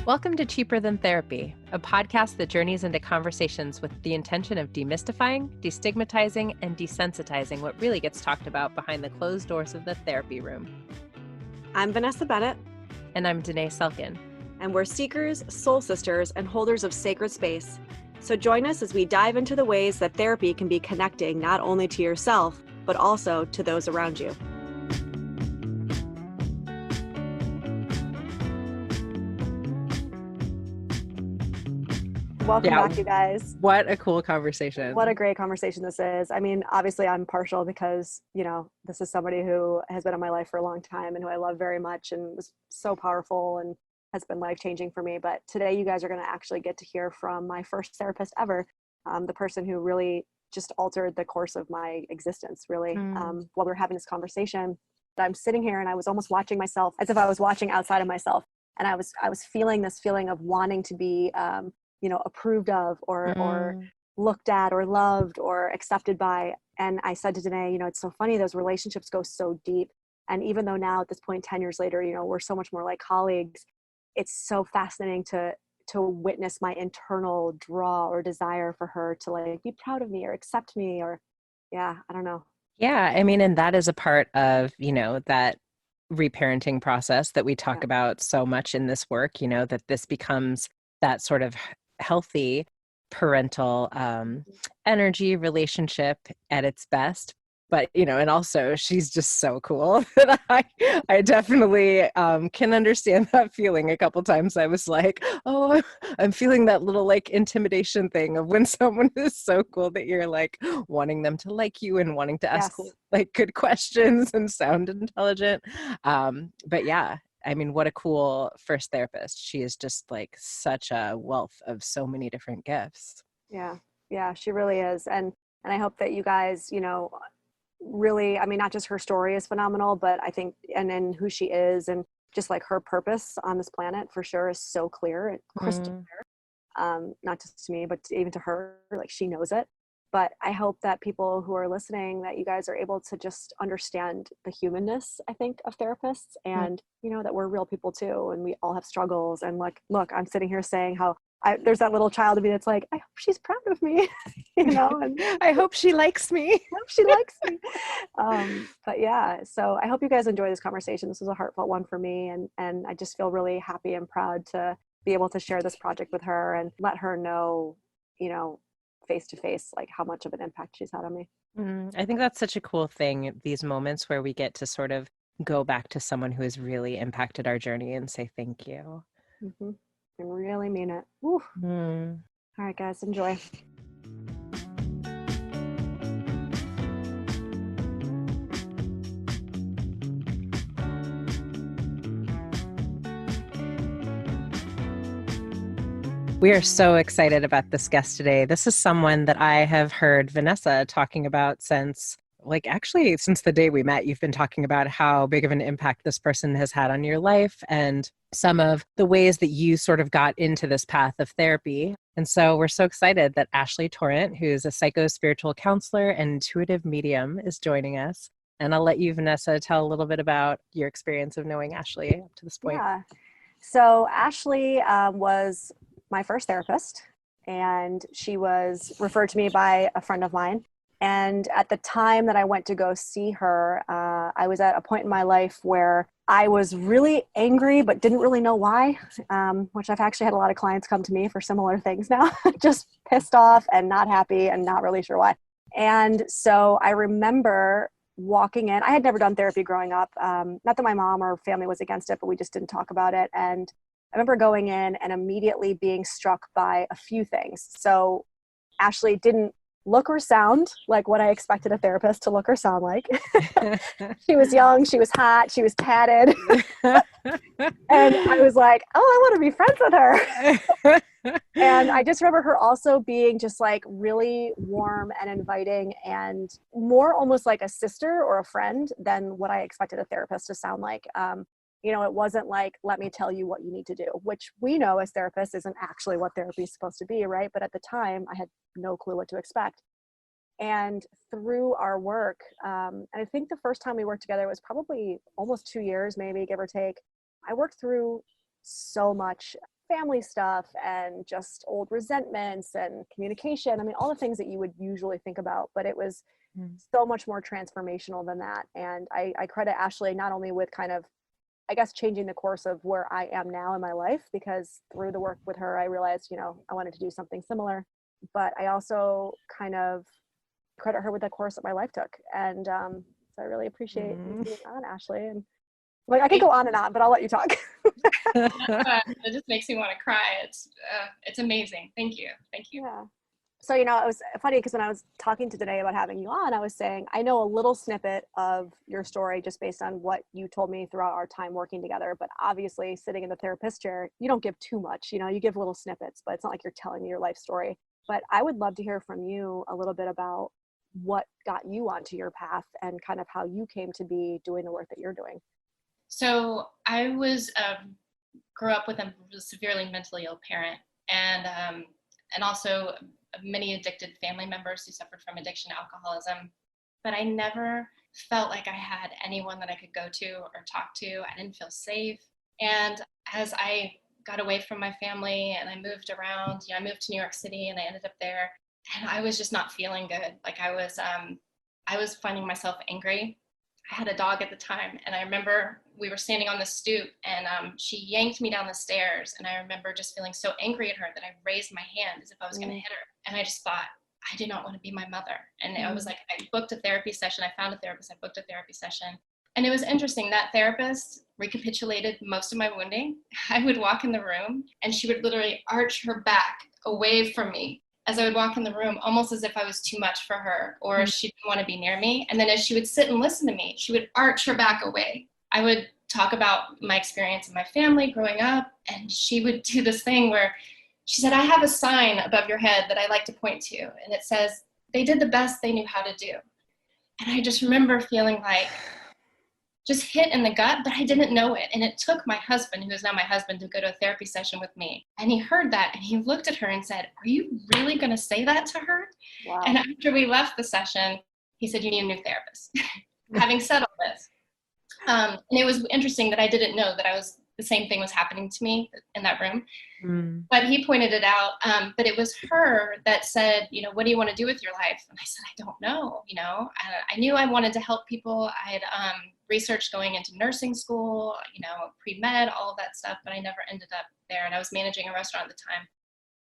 Welcome to Cheaper Than Therapy, a podcast that journeys into conversations with the intention of demystifying, destigmatizing, and desensitizing what really gets talked about behind the closed doors of the therapy room. I'm Vanessa Bennett. And I'm Dené Selkin. And we're seekers, soul sisters, and holders of sacred space. So join us as we dive into the ways that therapy can be connecting not only to yourself, but also to those around you. Welcome back, you guys. What a cool conversation. What a great conversation this is. I mean, obviously I'm partial because, this is somebody who has been in my life for a long time and who I love very much and was so powerful and has been life-changing for me. But today you guys are going to actually get to hear from my first therapist ever, the person who really just altered the course of my existence, really. While we were having this conversation, I'm sitting here and I was almost watching myself as if I was watching outside of myself. And I was feeling this feeling of wanting to be approved of or looked at or loved or accepted by. And I said to Dené, it's so funny, those relationships go so deep. And even though now at this point, 10 years later, we're so much more like colleagues, it's so fascinating to witness my internal draw or desire for her to like be proud of me or accept me or, I don't know. Yeah. I mean, and that is a part of, that reparenting process that we talk about so much in this work, that this becomes that sort of healthy parental energy relationship at its best. But, and also she's just so cool that I definitely can understand that feeling. A couple times I was like, oh, I'm feeling that little like intimidation thing of when someone is so cool that you're like wanting them to like you and wanting to ask like good questions and sound intelligent. But yeah. I mean, what a cool first therapist. She is just like such a wealth of so many different gifts. Yeah, she really is. And I hope that you guys, really, I mean, not just her story is phenomenal, but I think, and then who she is and just like her purpose on this planet for sure is so clear and crystal clear. Not just to me, but even to her, like she knows it. But I hope that people who are listening, that you guys are able to just understand the humanness, I think, of therapists and, that we're real people too. And we all have struggles. And like, look, I'm sitting here saying how there's that little child in me that's like, I hope she's proud of me, and I hope she likes me. I hope she likes me. But yeah, so I hope you guys enjoy this conversation. This was a heartfelt one for me. And I just feel really happy and proud to be able to share this project with her and let her know, face to face, like how much of an impact she's had on me. I think that's such a cool thing, these moments where we get to sort of go back to someone who has really impacted our journey and say thank you. I really mean it. All right, guys, enjoy. We are so excited about this guest today. This is someone that I have heard Vanessa talking about since the day we met. You've been talking about how big of an impact this person has had on your life and some of the ways that you sort of got into this path of therapy. And so we're so excited that Ashley Torrent, who's a psycho-spiritual counselor and intuitive medium, is joining us. And I'll let you, Vanessa, tell a little bit about your experience of knowing Ashley up to this point. Yeah. So Ashley was my first therapist, and she was referred to me by a friend of mine. And at the time that I went to go see her, I was at a point in my life where I was really angry, but didn't really know why, which I've actually had a lot of clients come to me for similar things now, just pissed off and not happy and not really sure why. And so I remember walking in. I had never done therapy growing up. Not that my mom or family was against it, but we just didn't talk about it. And I remember going in and immediately being struck by a few things. So Ashley didn't look or sound like what I expected a therapist to look or sound like. She was young, she was hot, she was tatted. And I was like, oh, I want to be friends with her. And I just remember her also being just like really warm and inviting and more almost like a sister or a friend than what I expected a therapist to sound like. It wasn't like, let me tell you what you need to do, which we know as therapists isn't actually what therapy is supposed to be, right? But at the time, I had no clue what to expect. And through our work, and I think the first time we worked together was probably almost 2 years, maybe, give or take. I worked through so much family stuff and just old resentments and communication. I mean, all the things that you would usually think about, but it was so much more transformational than that. And I credit Ashley not only with kind of, I guess, changing the course of where I am now in my life, because through the work with her, I realized, you know, I wanted to do something similar, but I also kind of credit her with the course that my life took. And so I really appreciate you being on, Ashley. And like, I could go on and on, but I'll let you talk. It just makes me want to cry. It's amazing. Thank you. Yeah. So, you know, it was funny because when I was talking to Dené about having you on, I was saying, I know a little snippet of your story just based on what you told me throughout our time working together. But obviously sitting in the therapist chair, you don't give too much, you know, you give little snippets, but it's not like you're telling me your life story. But I would love to hear from you a little bit about what got you onto your path and kind of how you came to be doing the work that you're doing. So I grew up with a severely mentally ill parent, and also many addicted family members who suffered from addiction and alcoholism. But I never felt like I had anyone that I could go to or talk to. I didn't feel safe. And as I got away from my family and I moved around, you know, I moved to New York City and I ended up there, and I was just not feeling good. Like I was finding myself angry. I had a dog at the time, and I remember we were standing on the stoop, and she yanked me down the stairs, and I remember just feeling so angry at her that I raised my hand as if I was going to hit her. And I just thought, I do not want to be my mother. And I was like, I booked a therapy session. I found a therapist. I booked a therapy session. And it was interesting. That therapist recapitulated most of my wounding. I would walk in the room, and she would literally arch her back away from me as I would walk in the room, almost as if I was too much for her, or she didn't want to be near me. And then as she would sit and listen to me, she would arch her back away. I would talk about my experience in my family growing up, and she would do this thing where she said, I have a sign above your head that I like to point to, and it says, they did the best they knew how to do. And I just remember feeling like just hit in the gut, but I didn't know it. And it took my husband, who is now my husband, to go to a therapy session with me. And he heard that, and he looked at her and said, are you really going to say that to her? Wow. And after we left the session, he said, you need a new therapist. Having said all this. And it was interesting that I didn't know that the same thing was happening to me in that room. But he pointed it out. But it was her that said, you know, what do you want to do with your life? And I said, I don't know. You know, I knew I wanted to help people. I had researched going into nursing school, you know, pre-med, all of that stuff, but I never ended up there. And I was managing a restaurant at the time.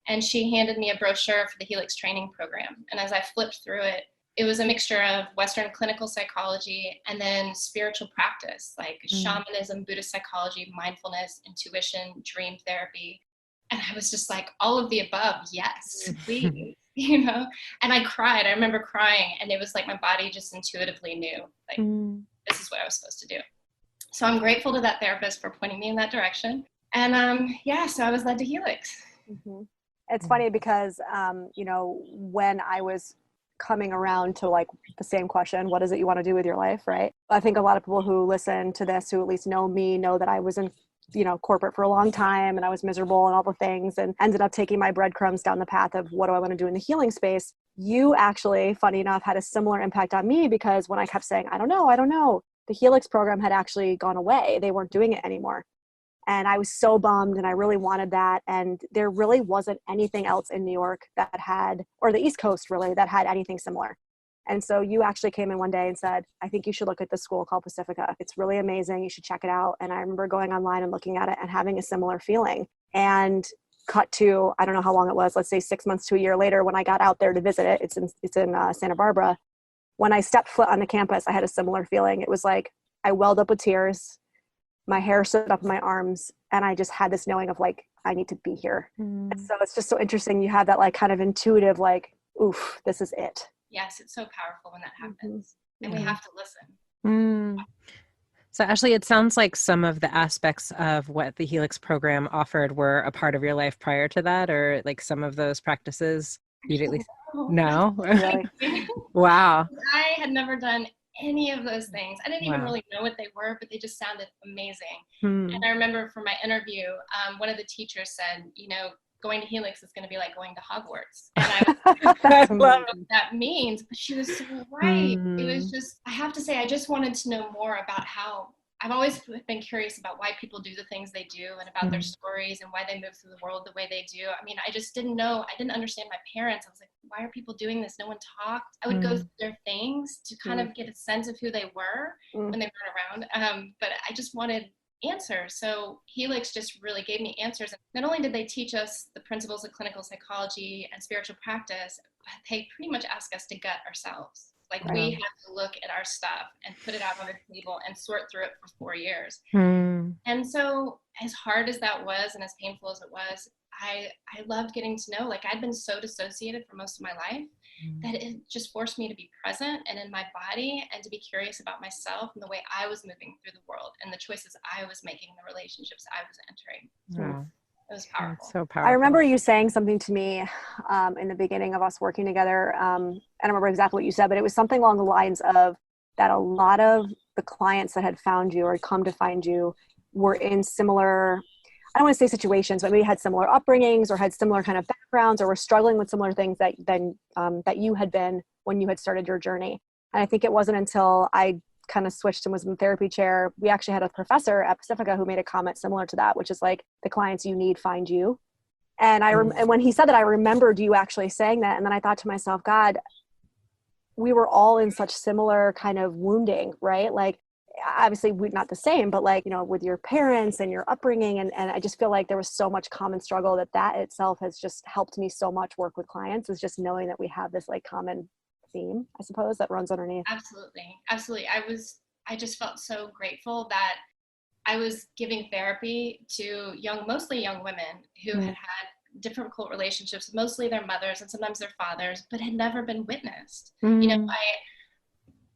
And she handed me a brochure for the Helix training program. And as I flipped through it, it was a mixture of Western clinical psychology and then spiritual practice, like shamanism, Buddhist psychology, mindfulness, intuition, dream therapy. And I was just like, all of the above, yes, please, you know? And I cried. I remember crying, and it was like my body just intuitively knew, like, this is what I was supposed to do. So I'm grateful to that therapist for pointing me in that direction. And so I was led to Helix. It's funny because, you know, when I was coming around to like the same question, what is it you want to do with your life, right? I think a lot of people who listen to this, who at least know me, know that I was in, you know, corporate for a long time, and I was miserable and all the things, and ended up taking my breadcrumbs down the path of what do I want to do in the healing space. You actually, funny enough, had a similar impact on me, because when I kept saying, I don't know, the Helix program had actually gone away. They weren't doing it anymore. And I was so bummed, and I really wanted that. And there really wasn't anything else in New York that had, or the East Coast really, that had anything similar. And so you actually came in one day and said, I think you should look at this school called Pacifica. It's really amazing. You should check it out. And I remember going online and looking at it and having a similar feeling. And cut to, I don't know how long it was, let's say 6 months to a year later, when I got out there to visit it, it's in Santa Barbara. When I stepped foot on the campus, I had a similar feeling. It was like I welled up with tears. My hair stood up in my arms, and I just had this knowing of like, I need to be here. And so it's just so interesting. You have that like kind of intuitive, like, oof, this is it. Yes, it's so powerful when that happens. And we have to listen. So Ashley, it sounds like some of the aspects of what the Helix program offered were a part of your life prior to that, or like some of those practices you'd at least no. Really? Wow. I had never done any of those things. I didn't even really know what they were, but they just sounded amazing. And I remember for my interview, one of the teachers said, you know, going to Helix is going to be like going to Hogwarts. And I love what that means, but she was so right. It was just, I have to say, I just wanted to know more about how I've always been curious about why people do the things they do and about their Mm. stories and why they move through the world the way they do. I mean, I just didn't know. I didn't understand my parents. I was like, why are people doing this? No one talked. I would go through their things to kind of get a sense of who they were when they weren't around. But I just wanted answers. So Helix just really gave me answers. And not only did they teach us the principles of clinical psychology and spiritual practice, but they pretty much ask us to gut ourselves. Like we have to look at our stuff and put it out on the table and sort through it for 4 years. Mm. And so as hard as that was and as painful as it was, I loved getting to know, like I'd been so dissociated for most of my life that it just forced me to be present and in my body and to be curious about myself and the way I was moving through the world and the choices I was making, the relationships I was entering. Wow. It was powerful. That's so powerful. I remember you saying something to me in the beginning of us working together. I don't remember exactly what you said, but it was something along the lines of that a lot of the clients that had found you or had come to find you were in similar, I don't want to say situations, but maybe had similar upbringings or had similar kind of backgrounds or were struggling with similar things that you had been when you had started your journey. And I think it wasn't until I kind of switched and was in the therapy chair, we actually had a professor at Pacifica who made a comment similar to that, which is like, the clients you need find you. And and when he said that, I remembered you actually saying that. And then I thought to myself, God, we were all in such similar kind of wounding, right? Like, obviously we're not the same, but like, you know, with your parents and your upbringing. And I just feel like there was so much common struggle that itself has just helped me so much work with clients, is just knowing that we have this like common theme, I suppose, that runs underneath. Absolutely. Absolutely. I just felt so grateful that I was giving therapy to mostly young women who had had difficult relationships, mostly their mothers and sometimes their fathers, but had never been witnessed. You know,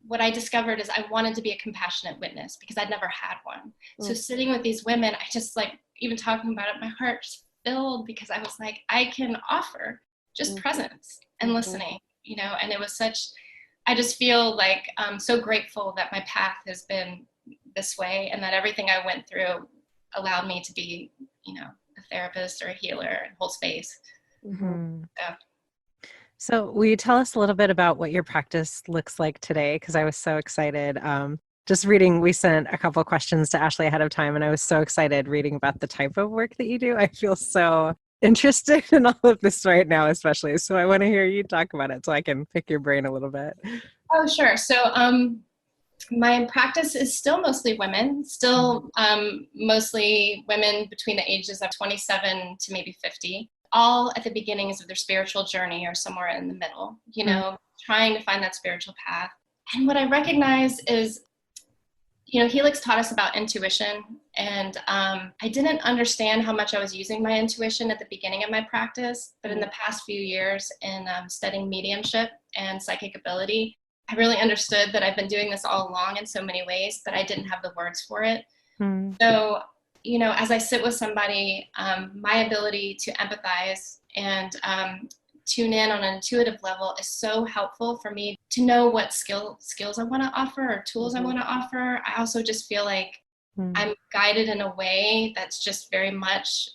what I discovered is I wanted to be a compassionate witness because I'd never had one. So sitting with these women, I just like, even talking about it, my heart just filled because I was like, I can offer just presence and listening, you know, and it was I just feel like I'm so grateful that my path has been this way and that everything I went through allowed me to be, you know, a therapist or a healer and hold space. So will you tell us a little bit about what your practice looks like today? Because I was so excited. Just reading, we sent a couple of questions to Ashley ahead of time, and I was so excited reading about the type of work that you do. I feel so interested in all of this right now, especially. So I want to hear you talk about it so I can pick your brain a little bit. Oh, sure. So my practice is still mostly women, mostly women between the ages of 27 to maybe 50, all at the beginnings of their spiritual journey or somewhere in the middle, you know, trying to find that spiritual path. And what I recognize is, you know, Helix taught us about intuition, and I didn't understand how much I was using my intuition at the beginning of my practice, but in the past few years in studying mediumship and psychic ability, I really understood that I've been doing this all along in so many ways, but I didn't have the words for it. So, you know, as I sit with somebody, my ability to empathize and tune in on an intuitive level is so helpful for me to know what skills I want to offer or tools I want to offer. I also just feel like I'm guided in a way that's just very much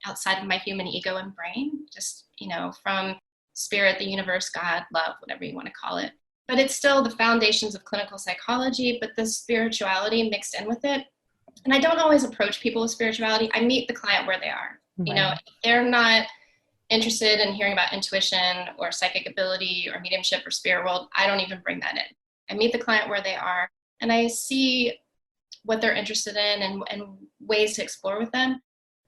outside of my human ego and brain, just, you know, from spirit, the universe, God, love, whatever you want to call it. But it's still the foundations of clinical psychology, but the spirituality mixed in with it. And I don't always approach people with spirituality. I meet the client where they are. You know, if they're not interested in hearing about intuition or psychic ability or mediumship or spirit world, I don't even bring that in. I meet the client where they are, and I see what they're interested in and ways to explore with them.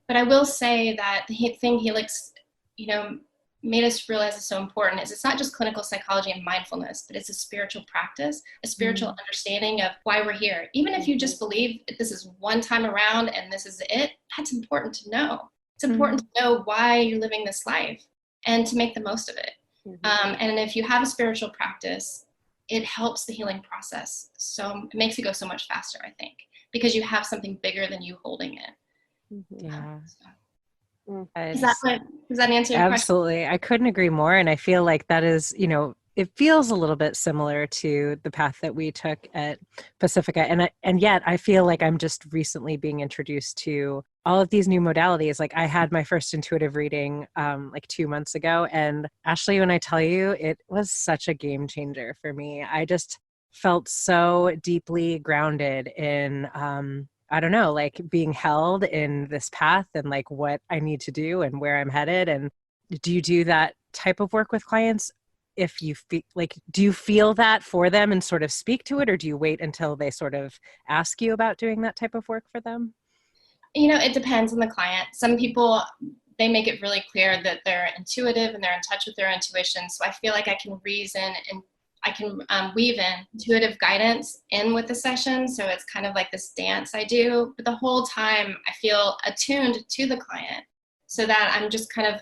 But I will say that the thing Helix, you know, made us realize is so important is it's not just clinical psychology and mindfulness, but it's a spiritual practice, a spiritual understanding of why we're here. Even if you just believe that this is one time around and this is it, that's important to know. It's important to know why you're living this life and to make the most of it. And if you have a spiritual practice, it helps the healing process. So it makes it go so much faster, I think, because you have something bigger than you holding it. Yeah. Does that answer your question? Absolutely. I couldn't agree more. And I feel like that is, you know, it feels a little bit similar to the path that we took at Pacifica. And yet I feel like I'm just recently being introduced to all of these new modalities. Like I had my first intuitive reading like 2 months ago. And Ashley, when I tell you, it was such a game changer for me. felt so deeply grounded in, I don't know, like being held in this path and like what I need to do and where I'm headed. And do you do that type of work with clients? If you feel like, do you feel that for them and sort of speak to it, or do you wait until they sort of ask you about doing that type of work for them? It depends on the client. Some people, they make it really clear that they're intuitive and they're in touch with their intuition. So I feel like I can reason and I can weave in intuitive guidance in with the session. So it's kind of like this dance I do, but the whole time I feel attuned to the client so that I'm just kind of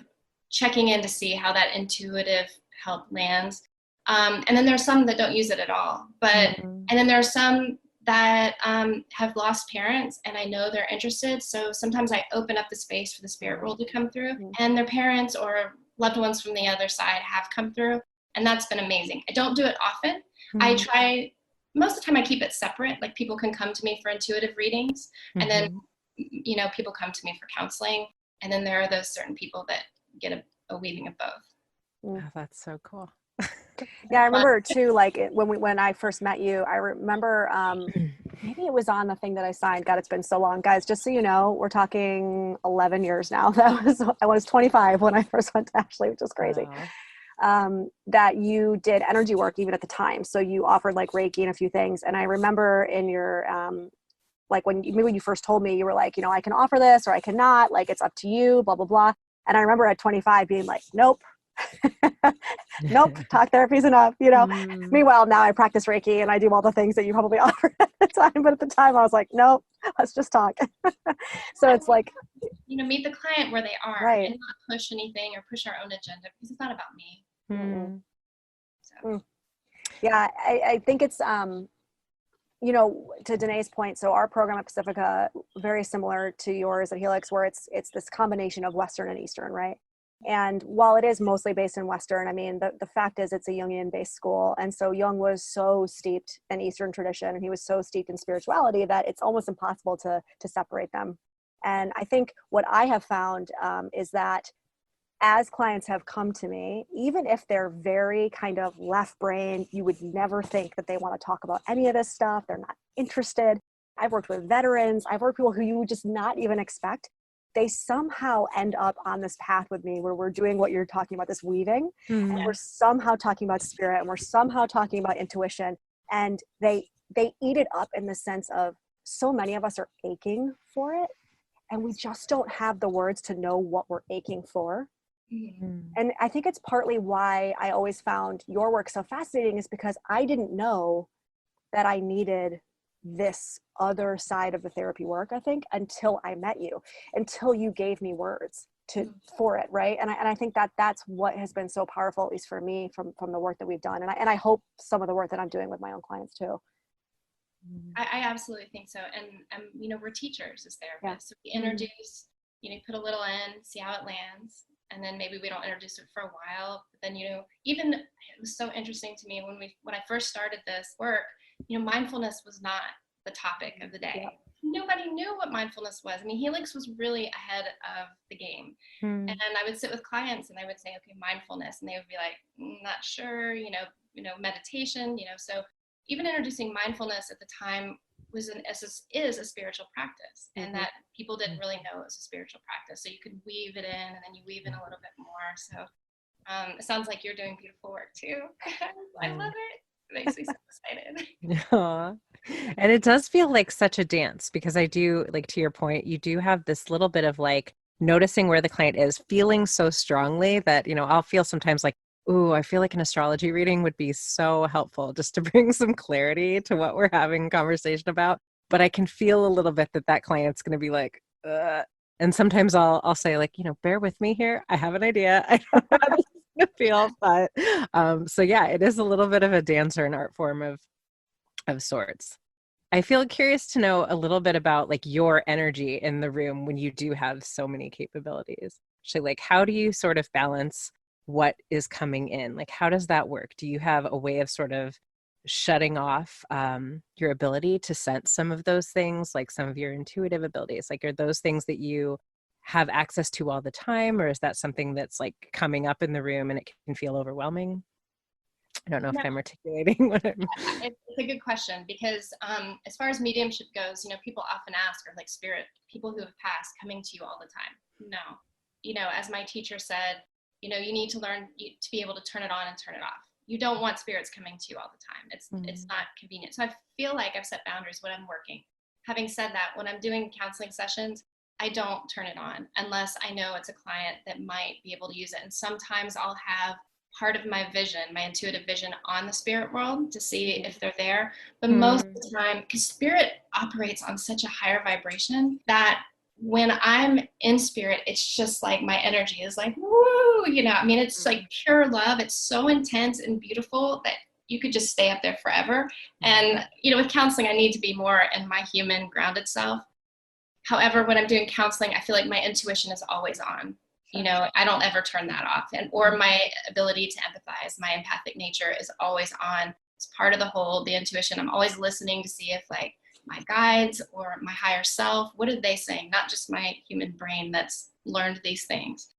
checking in to see how that intuitive help lands. And then there's some that don't use it at all, and then there are some that have lost parents and I know they're interested. So sometimes I open up the space for the spirit world to come through, and their parents or loved ones from the other side have come through. And that's been amazing. I don't do it often. I try, most of the time I keep it separate. Like people can come to me for intuitive readings, and then, people come to me for counseling. And then there are those certain people that get a weaving of both. Oh, that's so cool. Yeah, I remember too, like when I first met you, I remember maybe it was on the thing that I signed. God, it's been so long. Guys, just so you know, we're talking 11 years now. I was 25 when I first went to Ashley, which is crazy. That you did energy work even at the time. So you offered like Reiki and a few things. And I remember in your, like when you first told me, you were like, I can offer this or I cannot, like, it's up to you, blah, blah, blah. And I remember at 25 being like, nope, nope, talk therapy is enough, Meanwhile, now I practice Reiki and I do all the things that you probably offered at the time. But at the time I was like, nope, let's just talk. So it's like, meet the client where they are, right, and not push anything or push our own agenda, because it's not about me. So. Yeah, I think it's, to Dené's point, so our program at Pacifica, very similar to yours at Helix, where it's this combination of Western and Eastern, right? And while it is mostly based in Western, I mean, the fact is it's a Jungian-based school. And so Jung was so steeped in Eastern tradition, and he was so steeped in spirituality that it's almost impossible to separate them. And I think what I have found is that as clients have come to me, even if they're very kind of left brain, you would never think that they want to talk about any of this stuff. They're not interested. I've worked with veterans. I've worked with people who you would just not even expect. They somehow end up on this path with me where we're doing what you're talking about, this weaving, and we're somehow talking about spirit, and we're somehow talking about intuition, and they eat it up in the sense of so many of us are aching for it, and we just don't have the words to know what we're aching for. And I think it's partly why I always found your work so fascinating, is because I didn't know that I needed this other side of the therapy work, I think, until I met you, until you gave me words for it, right? And I think that's what has been so powerful, at least for me, from the work that we've done, and I hope some of the work that I'm doing with my own clients too. I absolutely think so. And we're teachers as therapists, so we introduce, put a little in, see how it lands, and then maybe we don't introduce it for a while, but then even it was so interesting to me when I first started this work. Mindfulness was not the topic of the day. Nobody knew what mindfulness was. I mean, Helix was really ahead of the game. And I would sit with clients and I would say, okay, mindfulness. And they would be like, not sure, meditation, so even introducing mindfulness at the time is a spiritual practice, and that people didn't really know it was a spiritual practice. So you could weave it in, and then you weave in a little bit more. So it sounds like you're doing beautiful work too. I love it. It makes me so excited. Aww. And it does feel like such a dance, because I do, like, to your point, you do have this little bit of like noticing where the client is, feeling so strongly that, I'll feel sometimes like, ooh, I feel like an astrology reading would be so helpful just to bring some clarity to what we're having a conversation about. But I can feel a little bit that client's going to be like, ugh. And sometimes I'll say, like, bear with me here. I have an idea. I don't know how this is going to feel, but so yeah, it is a little bit of a dance or an art form of sorts. I feel curious to know a little bit about like your energy in the room when you do have so many capabilities. So like, how do you sort of balance what is coming in? Like, how does that work? Do you have a way of sort of shutting off your ability to sense some of those things, like some of your intuitive abilities? Like, are those things that you have access to all the time, or is that something that's like coming up in the room and it can feel overwhelming? I don't know if I'm articulating what I'm. It's a good question because as far as mediumship goes, people often ask, are like spirit people who have passed coming to you all the time? No. As my teacher said, you need to learn to be able to turn it on and turn it off. You don't want spirits coming to you all the time. It's not convenient. So I feel like I've set boundaries when I'm working. Having said that, when I'm doing counseling sessions, I don't turn it on unless I know it's a client that might be able to use it. And sometimes I'll have part of my vision, my intuitive vision on the spirit world to see if they're there. But most of the time, because spirit operates on such a higher vibration that when I'm in spirit, it's just like my energy is like, woo, it's like pure love. It's so intense and beautiful that you could just stay up there forever. And, with counseling, I need to be more in my human grounded self. However, when I'm doing counseling, I feel like my intuition is always on. I don't ever turn that off. Or my ability to empathize, my empathic nature is always on. It's part of the intuition. I'm always listening to see if like my guides or my higher self, what are they saying? Not just my human brain that's learned these things.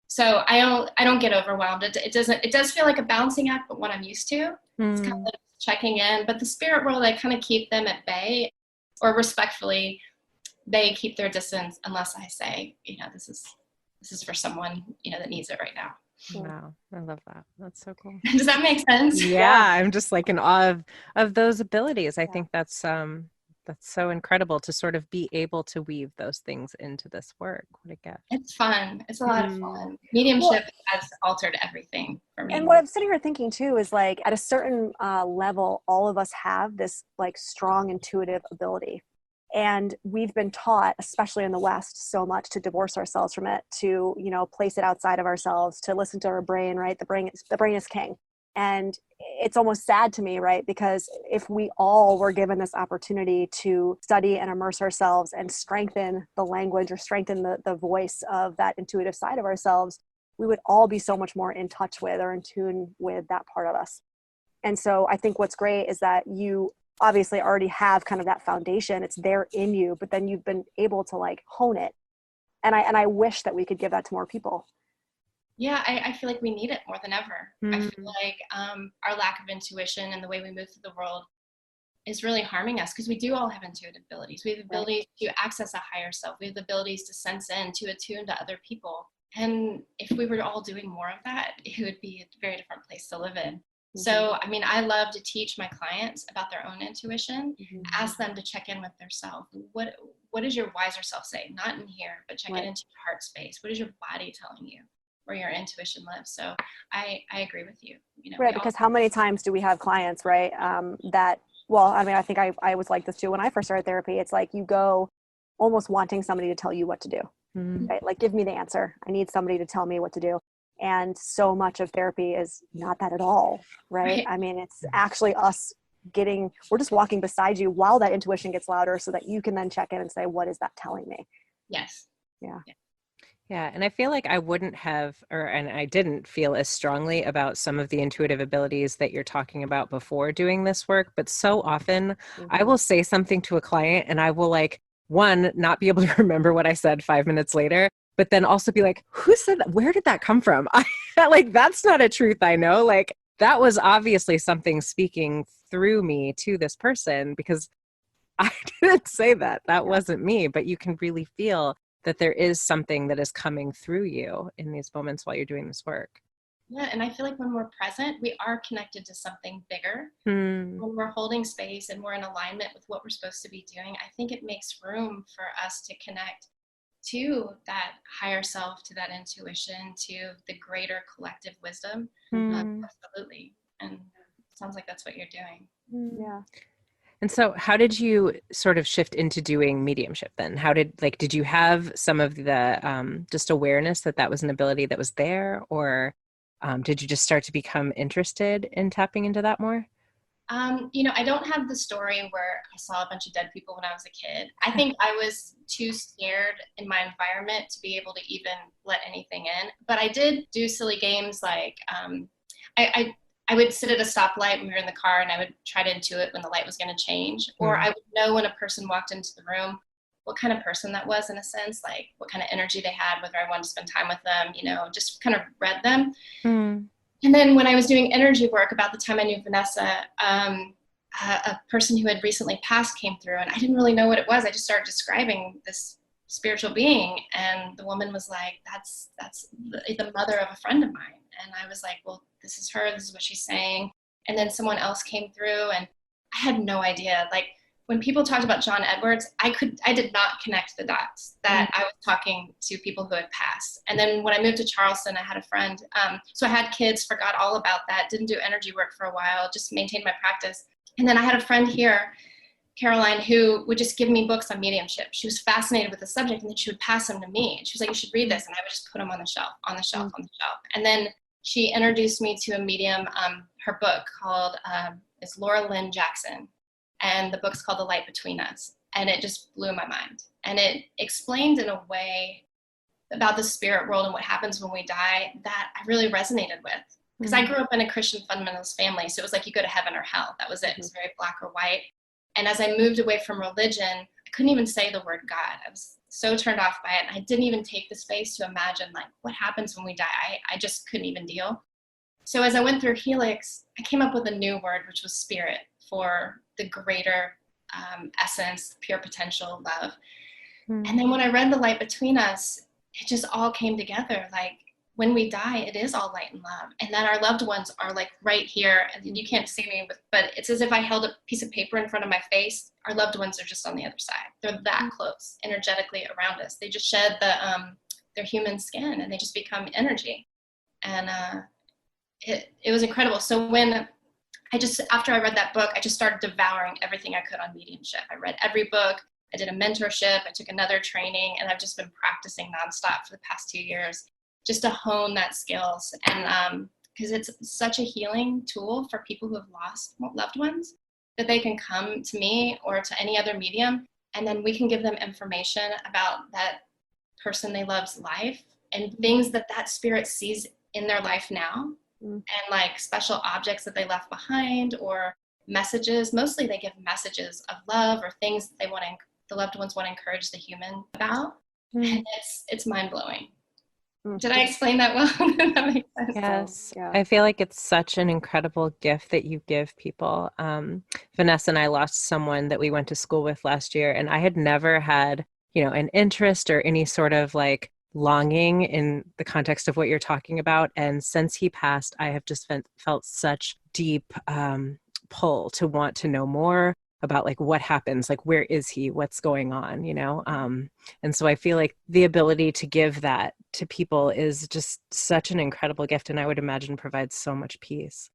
So I don't get overwhelmed. It does feel like a balancing act, but what I'm used to. It's kind of like checking in. But the spirit world, I kind of keep them at bay, or respectfully, they keep their distance unless I say, this is for someone, that needs it right now. Wow. I love that. That's so cool. Does that make sense? Yeah. I'm just like in awe of those abilities. I think that's so incredible to sort of be able to weave those things into this work. What a gift. It's fun. It's a lot of fun. Mediumship has altered everything for me. And what I'm sitting here thinking too is like at a certain level, all of us have this like strong intuitive ability. And we've been taught, especially in the West, so much to divorce ourselves from it, to, place it outside of ourselves, to listen to our brain, right? The brain is king. And it's almost sad to me, right? Because if we all were given this opportunity to study and immerse ourselves and strengthen the language or strengthen the voice of that intuitive side of ourselves, we would all be so much more in touch with or in tune with that part of us. And so I think what's great is that you obviously already have kind of that foundation. It's there in you, but then you've been able to like hone it. And I wish that we could give that to more people. Yeah, I feel like we need it more than ever. I feel like our lack of intuition and the way we move through the world is really harming us, because we do all have intuitive abilities. We have the ability to access a higher self. We have the abilities to sense in, to attune to other people. And if we were all doing more of that, it would be a very different place to live in. So, I love to teach my clients about their own intuition, ask them to check in with their self. What does your wiser self say? Not in here, but check it into your heart space. What is your body telling you where your intuition lives? So I agree with you. Right, because how many times do we have clients, right, I think I was like this too when I first started therapy. It's like you go almost wanting somebody to tell you what to do, right? Like, give me the answer. I need somebody to tell me what to do. And so much of therapy is not that at all, right? It's actually us we're just walking beside you while that intuition gets louder so that you can then check in and say, what is that telling me? Yes. Yeah. And I feel like I wouldn't have, and I didn't feel as strongly about some of the intuitive abilities that you're talking about before doing this work. But so often I will say something to a client and I will not be able to remember what I said 5 minutes later, but then also be like, who said that? Where did that come from? That's not a truth I know. Like, that was obviously something speaking through me to this person, because I didn't say that. That wasn't me. But you can really feel that there is something that is coming through you in these moments while you're doing this work. Yeah, and I feel like when we're present, we are connected to something bigger. When we're holding space and we're in alignment with what we're supposed to be doing, I think it makes room for us to connect to that higher self, to that intuition, to the greater collective wisdom. Absolutely. And it sounds like that's what you're doing. Yeah. And so how did you sort of shift into doing mediumship then? Did you have some of the just awareness that was an ability that was there, or did you just start to become interested in tapping into that more? I don't have the story where I saw a bunch of dead people when I was a kid. I think I was too scared in my environment to be able to even let anything in. But I did do silly games like I would sit at a stoplight when we were in the car and I would try to intuit when the light was going to change. Or I would know when a person walked into the room, what kind of person that was, in a sense, like what kind of energy they had, whether I wanted to spend time with them, just kind of read them. And then when I was doing energy work, about the time I knew Vanessa, a person who had recently passed came through, and I didn't really know what it was. I just started describing this spiritual being, and the woman was like, that's the mother of a friend of mine. And I was like, well, this is her, this is what she's saying. And then someone else came through, and I had no idea. Like, when people talked about John Edwards, I did not connect the dots that I was talking to people who had passed. And then when I moved to Charleston, I had a friend. So I had kids, forgot all about that, didn't do energy work for a while, just maintained my practice. And then I had a friend here, Caroline, who would just give me books on mediumship. She was fascinated with the subject, and then she would pass them to me. And she was like, you should read this. And I would just put them on the shelf. And then she introduced me to a medium. Her book called, is Laura Lynn Jackson. And the book's called The Light Between Us. And it just blew my mind. And it explained in a way about the spirit world and what happens when we die that I really resonated with. Because I grew up in a Christian fundamentalist family. So it was like you go to heaven or hell. That was it. It was very black or white. And as I moved away from religion, I couldn't even say the word God. I was so turned off by it. And I didn't even take the space to imagine, like, what happens when we die. I just couldn't even deal. So as I went through Helix, I came up with a new word, which was spirit, for the greater essence, pure potential, love. And then when I read The Light Between Us, it just all came together. Like, when we die, it is all light and love. And that our loved ones are like right here. And you can't see me, but it's as if I held a piece of paper in front of my face. Our loved ones are just on the other side. They're that close energetically around us. They just shed their human skin, and they just become energy. And it was incredible. So when after I read that book, I just started devouring everything I could on mediumship. I read every book. I did a mentorship. I took another training, and I've just been practicing nonstop for the past 2 years just to hone that skills. And because it's such a healing tool for people who have lost loved ones, that they can come to me or to any other medium, and then we can give them information about that person they love's life and things that spirit sees in their life now. And like special objects that they left behind, or messages. Mostly they give messages of love or things that the loved ones want to encourage the human about. And it's mind-blowing. Did I explain that well? That makes sense. Yes. So, yeah. I feel like it's such an incredible gift that you give people. Vanessa and I lost someone that we went to school with last year, and I had never had, an interest or any sort of like longing in the context of what you're talking about. And since he passed, I have just felt such deep pull to want to know more about like what happens, like where is he, what's going on, and so I feel like the ability to give that to people is just such an incredible gift, and I would imagine provides so much peace.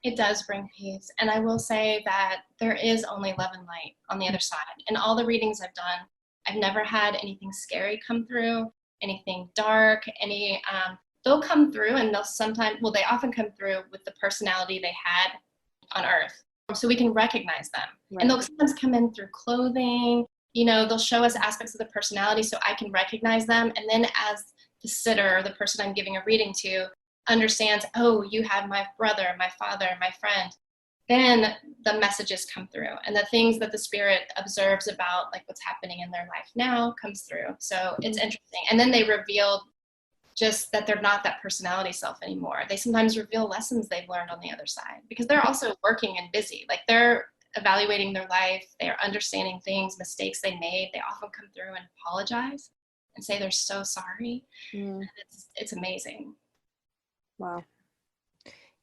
It does bring peace. And I will say that there is only love and light on the other side. In all the readings I've done, I've never had anything scary come through, anything dark, they'll come through, and they often come through with the personality they had on Earth. So we can recognize them. Right. And they'll sometimes come in through clothing, they'll show us aspects of the personality so I can recognize them. And then as the sitter, the person I'm giving a reading to, understands, oh, you have my brother, my father, my friend, then the messages come through. And the things that the spirit observes about like what's happening in their life now comes through. So it's interesting. And then they reveal just that they're not that personality self anymore. They sometimes reveal lessons they've learned on the other side, because they're also working and busy. Like, they're evaluating their life. They're understanding things, mistakes they made. They often come through and apologize and say they're so sorry. And it's amazing. Wow.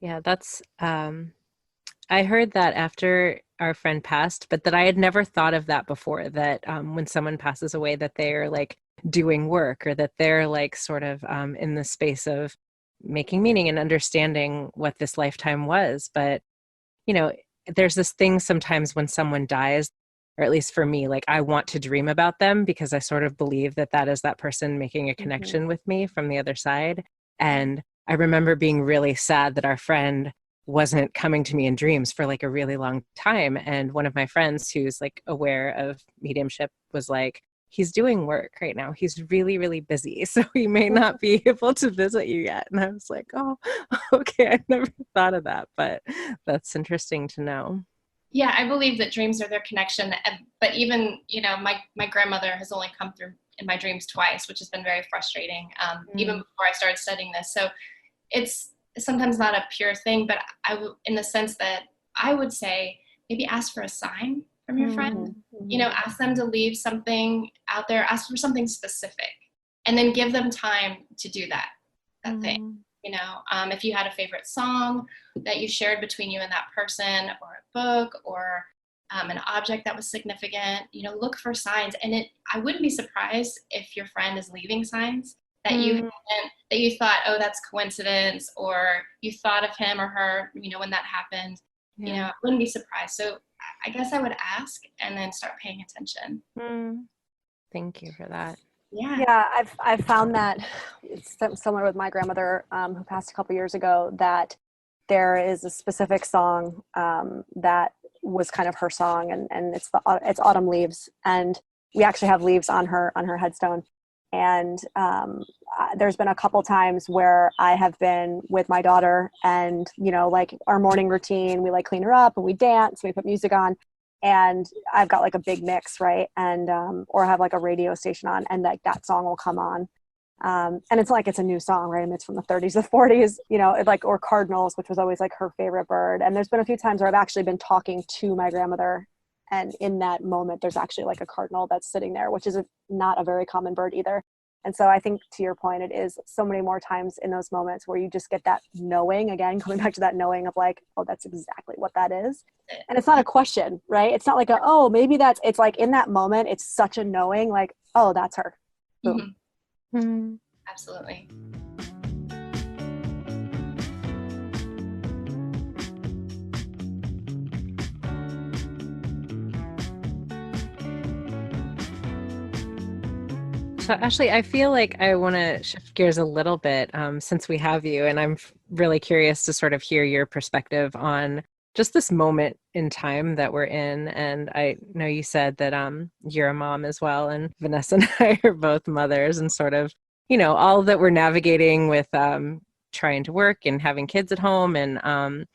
Yeah, that's, I heard that after our friend passed, but that I had never thought of that before, that when someone passes away, that they're like doing work, or that they're like sort of in the space of making meaning and understanding what this lifetime was. But, there's this thing sometimes when someone dies, or at least for me, like I want to dream about them, because I sort of believe that is that person making a connection with me from the other side. And I remember being really sad that our friend wasn't coming to me in dreams for like a really long time. And one of my friends who's like aware of mediumship was like, he's doing work right now. He's really, really busy. So he may not be able to visit you yet. And I was like, oh, okay. I never thought of that, but that's interesting to know. Yeah, I believe that dreams are their connection. But even, my grandmother has only come through in my dreams twice, which has been very frustrating, even before I started studying this. So sometimes not a pure thing, but in the sense that I would say maybe ask for a sign from your friend. You know, ask them to leave something out there, ask for something specific, and then give them time to do that thing. You know, if you had a favorite song that you shared between you and that person, or a book, or an object that was significant, you know, look for signs. And I wouldn't be surprised if your friend is leaving signs that you hadn't, that you thought, oh, that's coincidence, or you thought of him or her, you know, when that happened. You know, I wouldn't be surprised. So I guess I would ask and then start paying attention. Thank you for that. Yeah, I've found that it's similar with my grandmother, who passed a couple years ago, that there is a specific song that was kind of her song, and it's Autumn Leaves, and we actually have leaves on her headstone. And there's been a couple times where I have been with my daughter, and, you know, like our morning routine, we like clean her up and we dance, we put music on, and I've got like a big mix, right? And or have like a radio station on, and like that song will come on. And it's like it's a new song, right? And it's from the 30s, the 40s, you know, like, or Cardinals, which was always like her favorite bird. And there's been a few times where I've actually been talking to my grandmother, and in that moment, there's actually like a cardinal that's sitting there, which is not a very common bird either. And so I think, to your point, it is so many more times in those moments where you just get that knowing, again, coming back to that knowing of like, oh, that's exactly what that is. And it's not a question, right? It's not like oh, maybe it's like in that moment, it's such a knowing, like, oh, that's her. Boom. Absolutely. So Ashley, I feel like I want to shift gears a little bit since we have you, and I'm really curious to sort of hear your perspective on just this moment in time that we're in. And I know you said that you're a mom as well, and Vanessa and I are both mothers, and sort of, you know, all that we're navigating with trying to work and having kids at home, and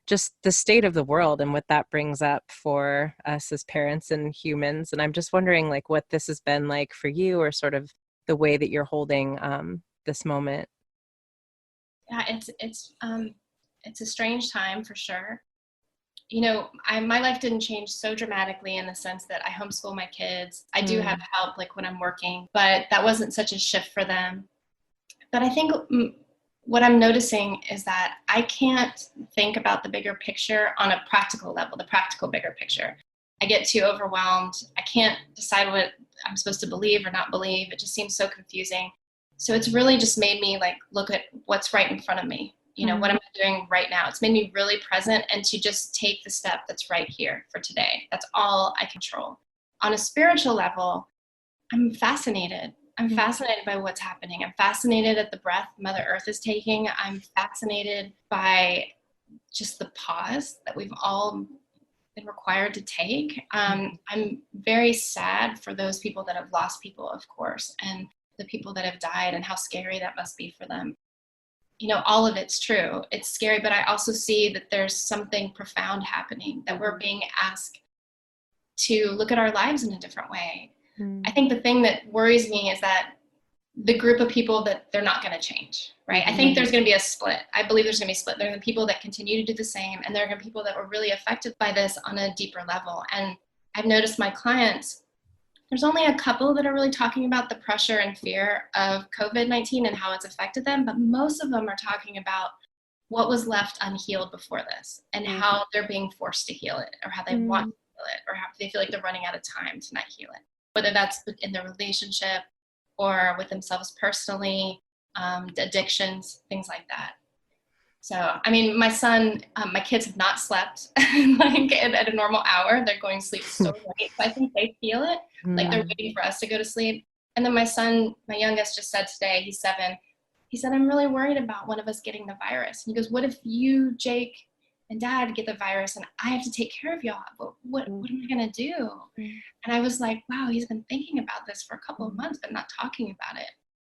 just the state of the world and what that brings up for us as parents and humans. And I'm just wondering, like, what this has been like for you, or sort of the way that you're holding this moment. Yeah, it's a strange time for sure. You know, my life didn't change so dramatically in the sense that I homeschool my kids. I do have help, like when I'm working, but that wasn't such a shift for them. But I think what I'm noticing is that I can't think about the bigger picture on a practical level, the practical bigger picture. I get too overwhelmed. I can't decide what I'm supposed to believe or not believe. It just seems so confusing. So it's really just made me like look at what's right in front of me. You know, what am I doing right now? It's made me really present, and to just take the step that's right here for today. That's all I control. On a spiritual level, I'm fascinated. I'm fascinated by what's happening. I'm fascinated at the breath Mother Earth is taking. I'm fascinated by just the pause that we've all been required to take. I'm very sad for those people that have lost people, of course, and the people that have died, and how scary that must be for them. You know, all of it's true. It's scary, but I also see that there's something profound happening, that we're being asked to look at our lives in a different way. I think the thing that worries me is that the group of people that they're not going to change, right? I think there's going to be a split. I believe there's going to be a split. There are going to be people that continue to do the same, and there are going to be people that were really affected by this on a deeper level. And I've noticed my clients, there's only a couple that are really talking about the pressure and fear of COVID-19 and how it's affected them, but most of them are talking about what was left unhealed before this, and how they're being forced to heal it, or how they want to heal it, or how they feel like they're running out of time to not heal it. Whether that's in their relationship or with themselves personally, addictions, things like that. So, I mean, my son, my kids have not slept like at a normal hour. They're going to sleep so late. So I think they feel it, like they're waiting for us to go to sleep. And then my son, my youngest, just said today, he's 7, he said, I'm really worried about one of us getting the virus. And he goes, what if you, Jake, and Dad get the virus, and I have to take care of y'all? What am I gonna do? And I was like, wow, he's been thinking about this for a couple of months, but not talking about it.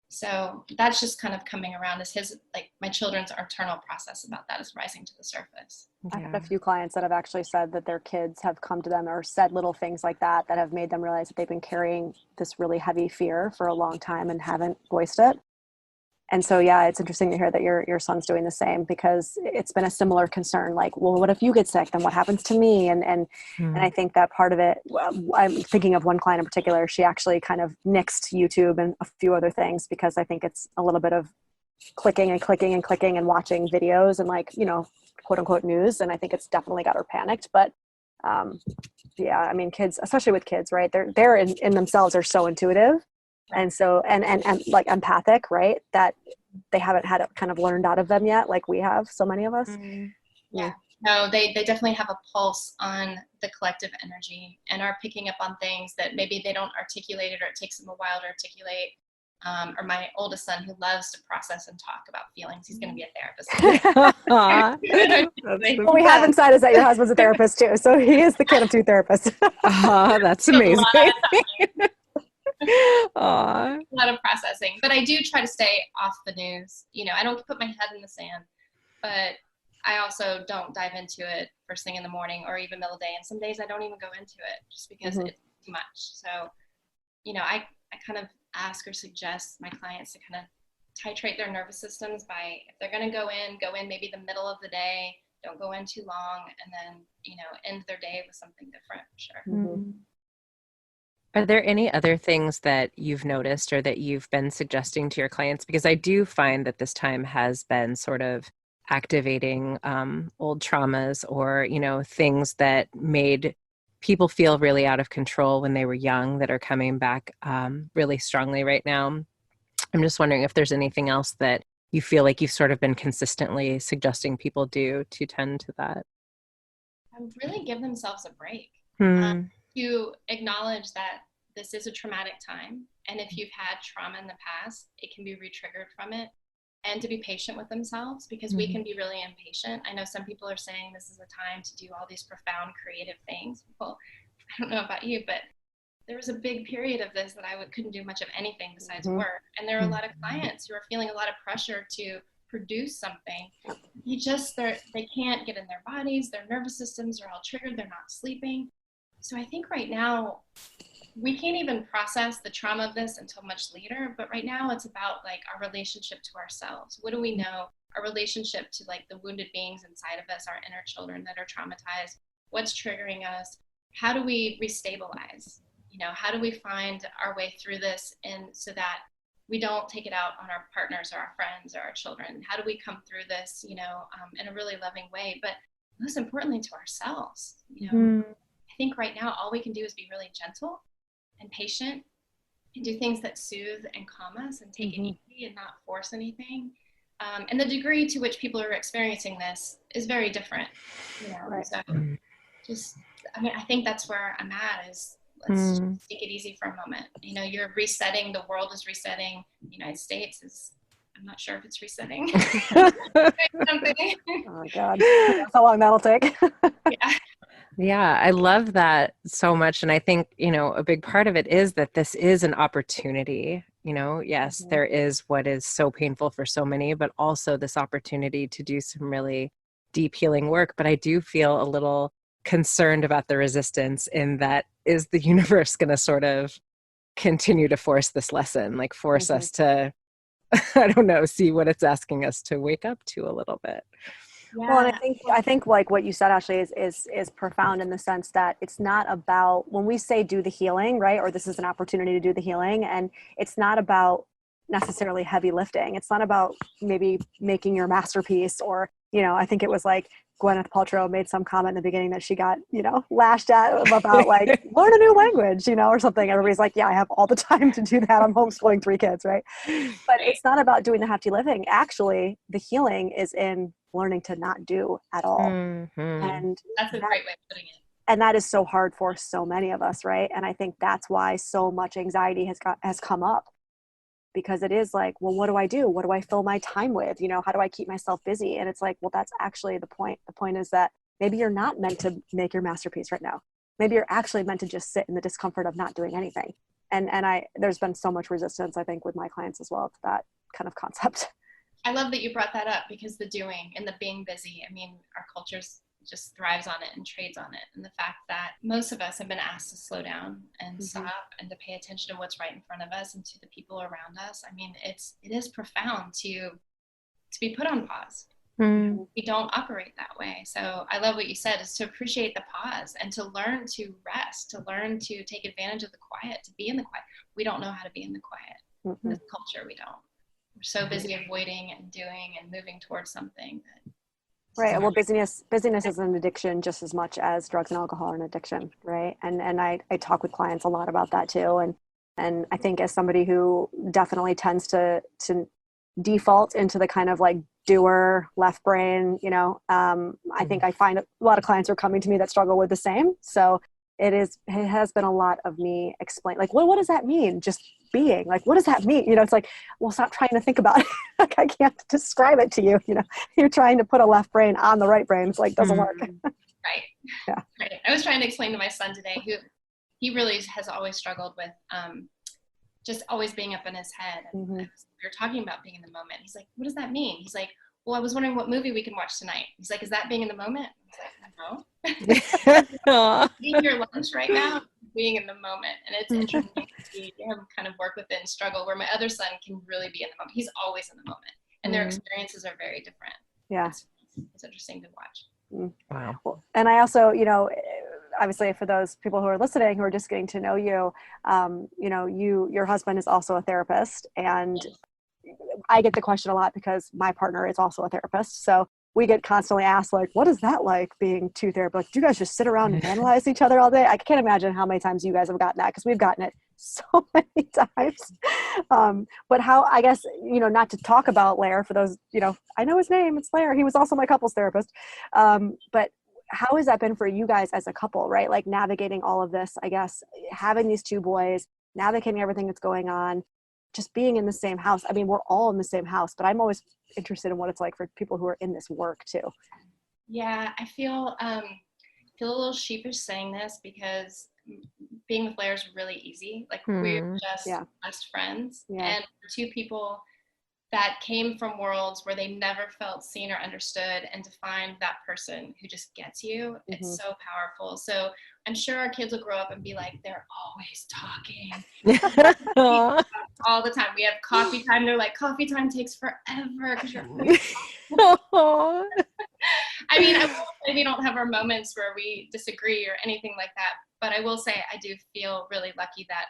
So that's just kind of coming around as his, like, my children's internal process about that is rising to the surface. I have a few clients that have actually said that their kids have come to them or said little things like that have made them realize that they've been carrying this really heavy fear for a long time and haven't voiced it. And so, yeah, it's interesting to hear that your son's doing the same, because it's been a similar concern. Like, well, what if you get sick? Then what happens to me? And I think that part of it, I'm thinking of one client in particular. She actually kind of nixed YouTube and a few other things, because I think it's a little bit of clicking and clicking and clicking and watching videos and, like, quote unquote news. And I think it's definitely got her panicked. But yeah, I mean, kids, especially with kids, right? They're in themselves are so intuitive. And so, and like empathic, right? That they haven't had it kind of learned out of them yet, like we have, so many of us. Yeah. No, they definitely have a pulse on the collective energy and are picking up on things that maybe they don't articulate it, or it takes them a while to articulate. Or my oldest son, who loves to process and talk about feelings. He's going to be a therapist. What we have inside is that your husband's a therapist too. So he is the kid of two therapists. That's amazing. A lot of processing, but I do try to stay off the news. I don't put my head in the sand, but I also don't dive into it first thing in the morning or even middle of the day. And some days I don't even go into it just because it's too much. So, I kind of ask or suggest my clients to kind of titrate their nervous systems by, if they're going to go in maybe the middle of the day, don't go in too long, and then, end their day with something different, for sure. Are there any other things that you've noticed or that you've been suggesting to your clients? Because I do find that this time has been sort of activating old traumas, or, things that made people feel really out of control when they were young, that are coming back really strongly right now. I'm just wondering if there's anything else that you feel like you've sort of been consistently suggesting people do to tend to that. Really give themselves a break. To acknowledge that this is a traumatic time, and if you've had trauma in the past, it can be re-triggered from it, and to be patient with themselves, because we can be really impatient. I know some people are saying this is a time to do all these profound creative things. Well, I don't know about you, but there was a big period of this that I couldn't do much of anything besides work, and there are a lot of clients who are feeling a lot of pressure to produce something. They can't get in their bodies, their nervous systems are all triggered, they're not sleeping. So I think right now, we can't even process the trauma of this until much later, but right now it's about, like, our relationship to ourselves. What do we know? Our relationship to, like, the wounded beings inside of us, our inner children that are traumatized. What's triggering us? How do we restabilize? How do we find our way through this, and so that we don't take it out on our partners or our friends or our children? How do we come through this, in a really loving way, but most importantly to ourselves? I think right now all we can do is be really gentle and patient and do things that soothe and calm us, and take it easy and not force anything. And the degree to which people are experiencing this is very different. Right. So I think that's where I'm at, is let's just take it easy for a moment. You're resetting, the world is resetting. The United States is, I'm not sure if it's resetting. Oh God, that's how long that'll take. Yeah. Yeah, I love that so much. And I think, a big part of it is that this is an opportunity. Yes, there is what is so painful for so many, but also this opportunity to do some really deep healing work. But I do feel a little concerned about the resistance, in that, is the universe going to sort of continue to force this lesson, like force us to, I don't know, see what it's asking us to wake up to a little bit. Yeah. Well, and I think like what you said, Ashley, is profound, in the sense that it's not about, when we say do the healing, right? Or this is an opportunity to do the healing, and it's not about necessarily heavy lifting. It's not about maybe making your masterpiece, or, I think it was like Gwyneth Paltrow made some comment in the beginning that she got, lashed at about, like, learn a new language, or something. Everybody's like, yeah, I have all the time to do that. I'm homeschooling 3 kids, right? But it's not about doing the hefty lifting. Actually, the healing is in learning to not do at all. And that's a great way of putting it. And that is so hard for so many of us, right? And I think that's why so much anxiety has come up, because it is like, well, what do I do? What do I fill my time with? How do I keep myself busy? And it's like, well, that's actually the point. The point is that maybe you're not meant to make your masterpiece right now. Maybe you're actually meant to just sit in the discomfort of not doing anything. And there's been so much resistance, I think, with my clients as well, to that kind of concept. I love that you brought that up, because the doing and the being busy, our culture's just thrives on it and trades on it. And the fact that most of us have been asked to slow down and stop and to pay attention to what's right in front of us and to the people around us. I mean, it is profound to be put on pause. We don't operate that way. So I love what you said, is to appreciate the pause and to learn to rest, to learn to take advantage of the quiet, to be in the quiet. We don't know how to be in the quiet. In this culture, we don't. We're so busy avoiding and doing and moving towards something that right. Well, busyness is an addiction just as much as drugs and alcohol are an addiction, right? And I talk with clients a lot about that too. And I think as somebody who definitely tends to default into the kind of like doer, left brain, I think I find a lot of clients are coming to me that struggle with the same. So it has been a lot of me explain, like, what does that mean? Just being, like, what does that mean? It's like, well, stop trying to think about it. Like, I can't describe it to you. You're trying to put a left brain on the right brain. It's like, doesn't work. Right. Yeah. Right. I was trying to explain to my son today, who he really has always struggled with, just always being up in his head. And we were talking about being in the moment. He's like, what does that mean? He's like, well, I was wondering what movie we can watch tonight. He's like, is that being in the moment? I was like, no. Eating your lunch right now, being in the moment. And it's interesting to see him kind of work with it and struggle, where my other son can really be in the moment. He's always in the moment. And their experiences are very different. Yeah. It's interesting to watch. Wow. Well, and I also, obviously for those people who are listening, who are just getting to know you, your husband is also a therapist, and I get the question a lot because my partner is also a therapist. So we get constantly asked, like, what is that like, being two therapists? Like, do you guys just sit around and analyze each other all day? I can't imagine how many times you guys have gotten that, because we've gotten it so many times. But how, I guess, not to talk about Lair for those, I know his name, it's Lair. He was also my couples therapist. But how has that been for you guys as a couple, right? Like, navigating all of this, I guess, having these two boys, navigating everything that's going on, just being in the same house. I mean, we're all in the same house, but I'm always interested in what it's like for people who are in this work too. Yeah, I feel a little sheepish saying this, because being with Blair is really easy. Like, we're just best friends. And two people that came from worlds where they never felt seen or understood, and to find that person who just gets you, it's so powerful. So I'm sure our kids will grow up and be like, they're always talking all the time. We have coffee time. They're like, coffee time takes forever because you're I mean, I won't say we don't have our moments where we disagree or anything like that, but I will say I do feel really lucky that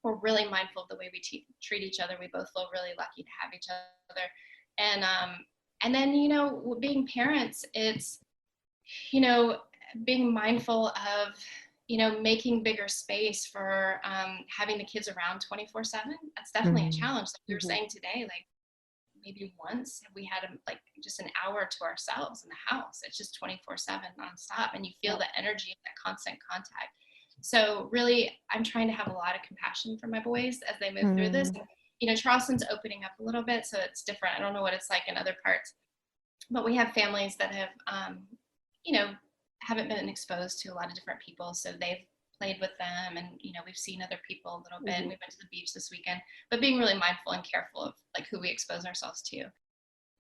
we're really mindful of the way we treat each other. We both feel really lucky to have each other. And then, being parents, it's, being mindful of, making bigger space for having the kids around 24/7. That's definitely a challenge. Like we were saying today, like, maybe once we had like just an hour to ourselves in the house. It's just 24/7 nonstop. And you feel the energy of that constant contact. So really, I'm trying to have a lot of compassion for my boys as they move through this. Charleston's opening up a little bit, so it's different. I don't know what it's like in other parts, but we have families that have, haven't been exposed to a lot of different people. So they've played with them, and, we've seen other people a little bit. We went to the beach this weekend, but being really mindful and careful of like who we expose ourselves to.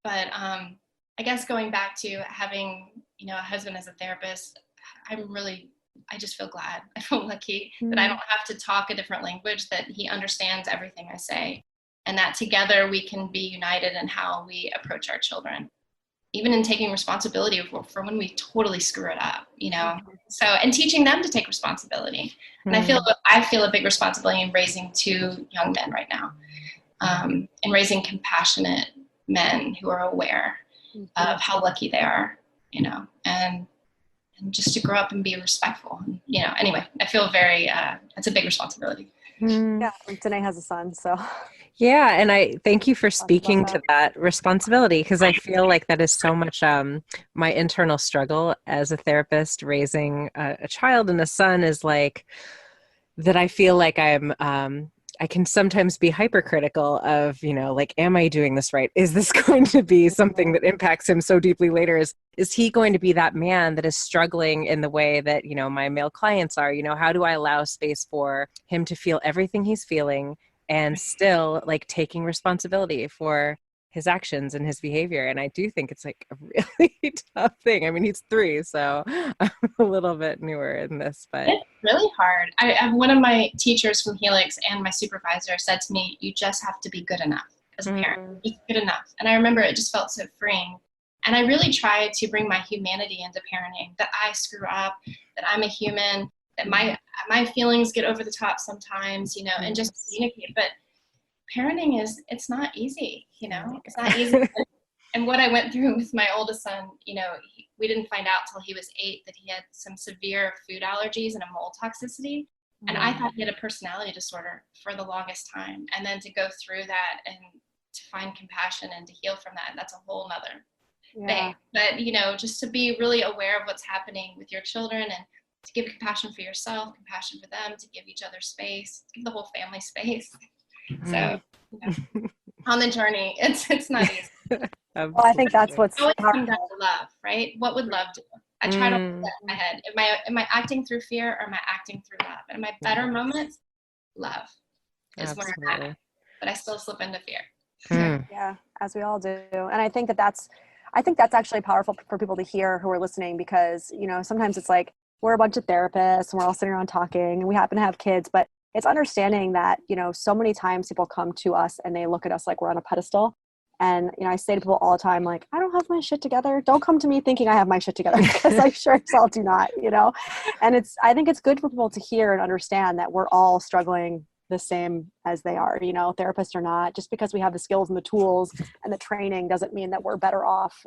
But I guess going back to having, a husband as a therapist, I just feel glad. I feel lucky that I don't have to talk a different language, that he understands everything I say, and that together we can be united in how we approach our children, even in taking responsibility for when we totally screw it up, so, and teaching them to take responsibility. And I feel a big responsibility in raising two young men right now, and raising compassionate men who are aware of how lucky they are, and just to grow up and be respectful. Anyway, I feel very, it's a big responsibility. Yeah, Dené has a son, so. Yeah, and I thank you for speaking to that responsibility, because I feel like that is so much my internal struggle as a therapist. Raising a child and a son is like that. I feel like I can sometimes be hypercritical of, like, am I doing this right? Is this going to be something that impacts him so deeply later? Is he going to be that man that is struggling in the way that, my male clients are? How do I allow space for him to feel everything he's feeling and still like taking responsibility for his actions and his behavior. And I do think it's like a really tough thing. I mean, he's 3, so I'm a little bit newer in this, but it's really hard. One of my teachers from Helix and my supervisor said to me, you just have to be good enough as a parent. Just good enough. And I remember it just felt so freeing. And I really tried to bring my humanity into parenting, that I screw up, that I'm a human, that my feelings get over the top sometimes, and just communicate. But parenting it's not easy, it's not easy. And what I went through with my oldest son, we didn't find out till he was 8 that he had some severe food allergies and a mold toxicity. And I thought he had a personality disorder for the longest time. And then to go through that and to find compassion and to heal from that, that's a whole nother thing. But, just to be really aware of what's happening with your children and to give compassion for yourself, compassion for them, to give each other space, give the whole family space. So, on the journey, it's not easy. Well, I think that's what's always comes down to love, right? What would love do? I try to put that in my head. Am I acting through fear or am I acting through love? And in my better moments, love is where I'm at. But I still slip into fear. Yeah, as we all do. And I think that's actually powerful for people to hear who are listening, because, sometimes it's like we're a bunch of therapists and we're all sitting around talking and we happen to have kids, but it's understanding that, so many times people come to us and they look at us like we're on a pedestal. And, I say to people all the time, like, I don't have my shit together. Don't come to me thinking I have my shit together, because I sure as hell do not, And I think it's good for people to hear and understand that we're all struggling the same as they are, therapists or not. Just because we have the skills and the tools and the training doesn't mean that we're better off.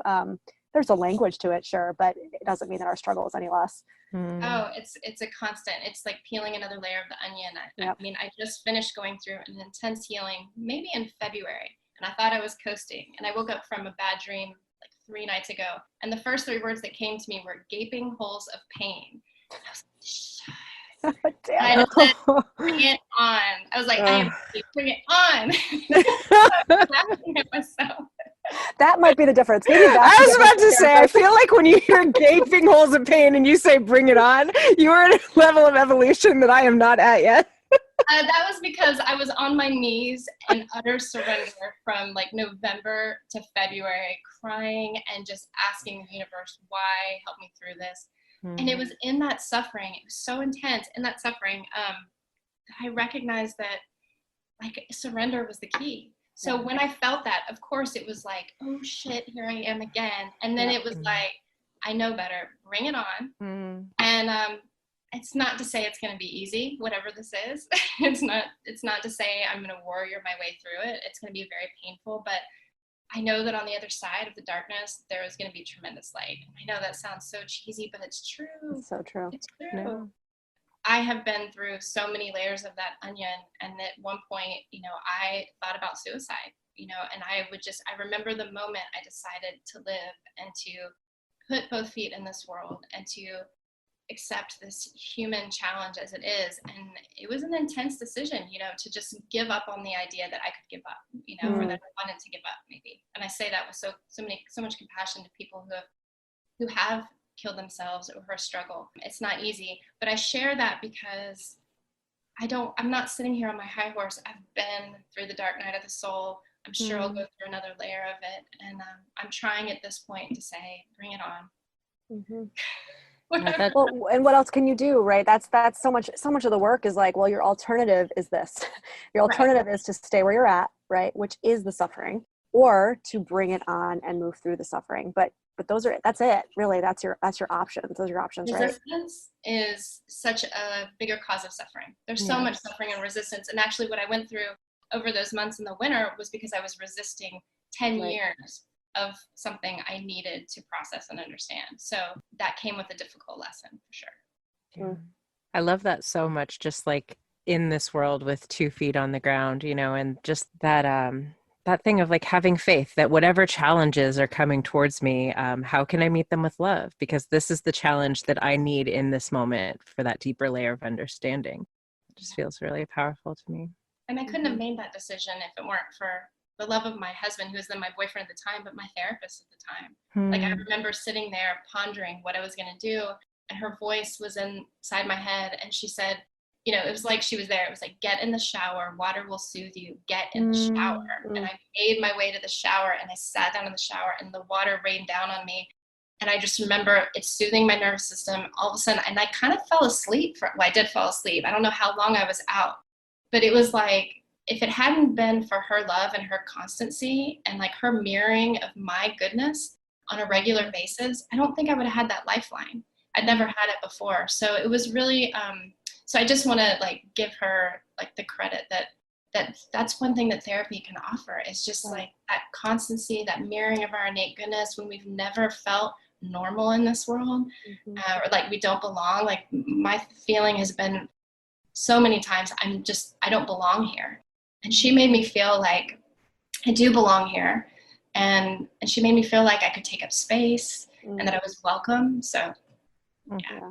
There's a language to it, sure, but it doesn't mean that our struggle is any less. Oh, it's a constant. It's like peeling another layer of the onion. I mean, I just finished going through an intense healing, maybe in February, and I thought I was coasting. And I woke up from a bad dream like 3 nights ago, and the first 3 words that came to me were gaping holes of pain. And I was like, Damn. I said, bring it on. I was like, I am ready. Bring it on. laughing at myself. That might be the difference. Maybe I was about to say, I feel like when you hear gaping holes of pain and you say, bring it on, you are at a level of evolution that I am not at yet. That was because I was on my knees in utter surrender from like November to February, crying and just asking the universe, why, help me through this. And it was in that suffering, it was so intense in that suffering, that I recognized that like surrender was the key. So when I felt that, of course it was like, oh shit, here I am again. And then it was like, I know better, bring it on. And it's not to say it's going to be easy, whatever this is. It's not to say I'm going to warrior my way through it. It's going to be very painful, but I know that on the other side of the darkness, there is going to be tremendous light. I know that sounds so cheesy, but it's true. It's so true. It's true. No. I have been through so many layers of that onion. And at one point, I thought about suicide, and I remember the moment I decided to live and to put both feet in this world and to accept this human challenge as it is. And it was an intense decision, to just give up on the idea that I could give up, or that I wanted to give up maybe. And I say that with so much compassion to people who have killed themselves or who struggle. It's not easy, but I share that because I'm not sitting here on my high horse. I've been through the dark night of the soul. I'm sure I'll go through another layer of it. And I'm trying at this point to say, bring it on. Well, and what else can you do, right? That's so much of the work is like, well, your alternative is this. Your alternative is to stay where you're at, right? Which is the suffering, or to bring it on and move through the suffering. But that's it, really. That's your options. Those are your options, right? Resistance is such a bigger cause of suffering. There's so much suffering and resistance. And actually what I went through over those months in the winter was because I was resisting 10 years of something I needed to process and understand. So that came with a difficult lesson for sure. I love that so much, just like in this world with 2 feet on the ground, and just that thing of like having faith that whatever challenges are coming towards me, how can I meet them with love? Because this is the challenge that I need in this moment for that deeper layer of understanding. It just feels really powerful to me. And I couldn't have made that decision if it weren't for the love of my husband, who was then my boyfriend at the time, but my therapist at the time. Like I remember sitting there pondering what I was going to do, and her voice was inside my head, and she said, it was like she was there. It was like, get in the shower, water will soothe you, get in the shower. And I made my way to the shower, and I sat down in the shower, and the water rained down on me. And I just remember it soothing my nervous system all of a sudden. And I kind of fell asleep. I did fall asleep. I don't know how long I was out, but it was like, if it hadn't been for her love and her constancy and like her mirroring of my goodness on a regular basis, I don't think I would have had that lifeline. I'd never had it before. So it was really, so I just want to like give her like the credit that's one thing that therapy can offer, is just like that constancy, that mirroring of our innate goodness when we've never felt normal in this world, or like we don't belong. Like my feeling has been so many times, I don't belong here. And she made me feel like I do belong here. And she made me feel like I could take up space and that I was welcome. So yeah.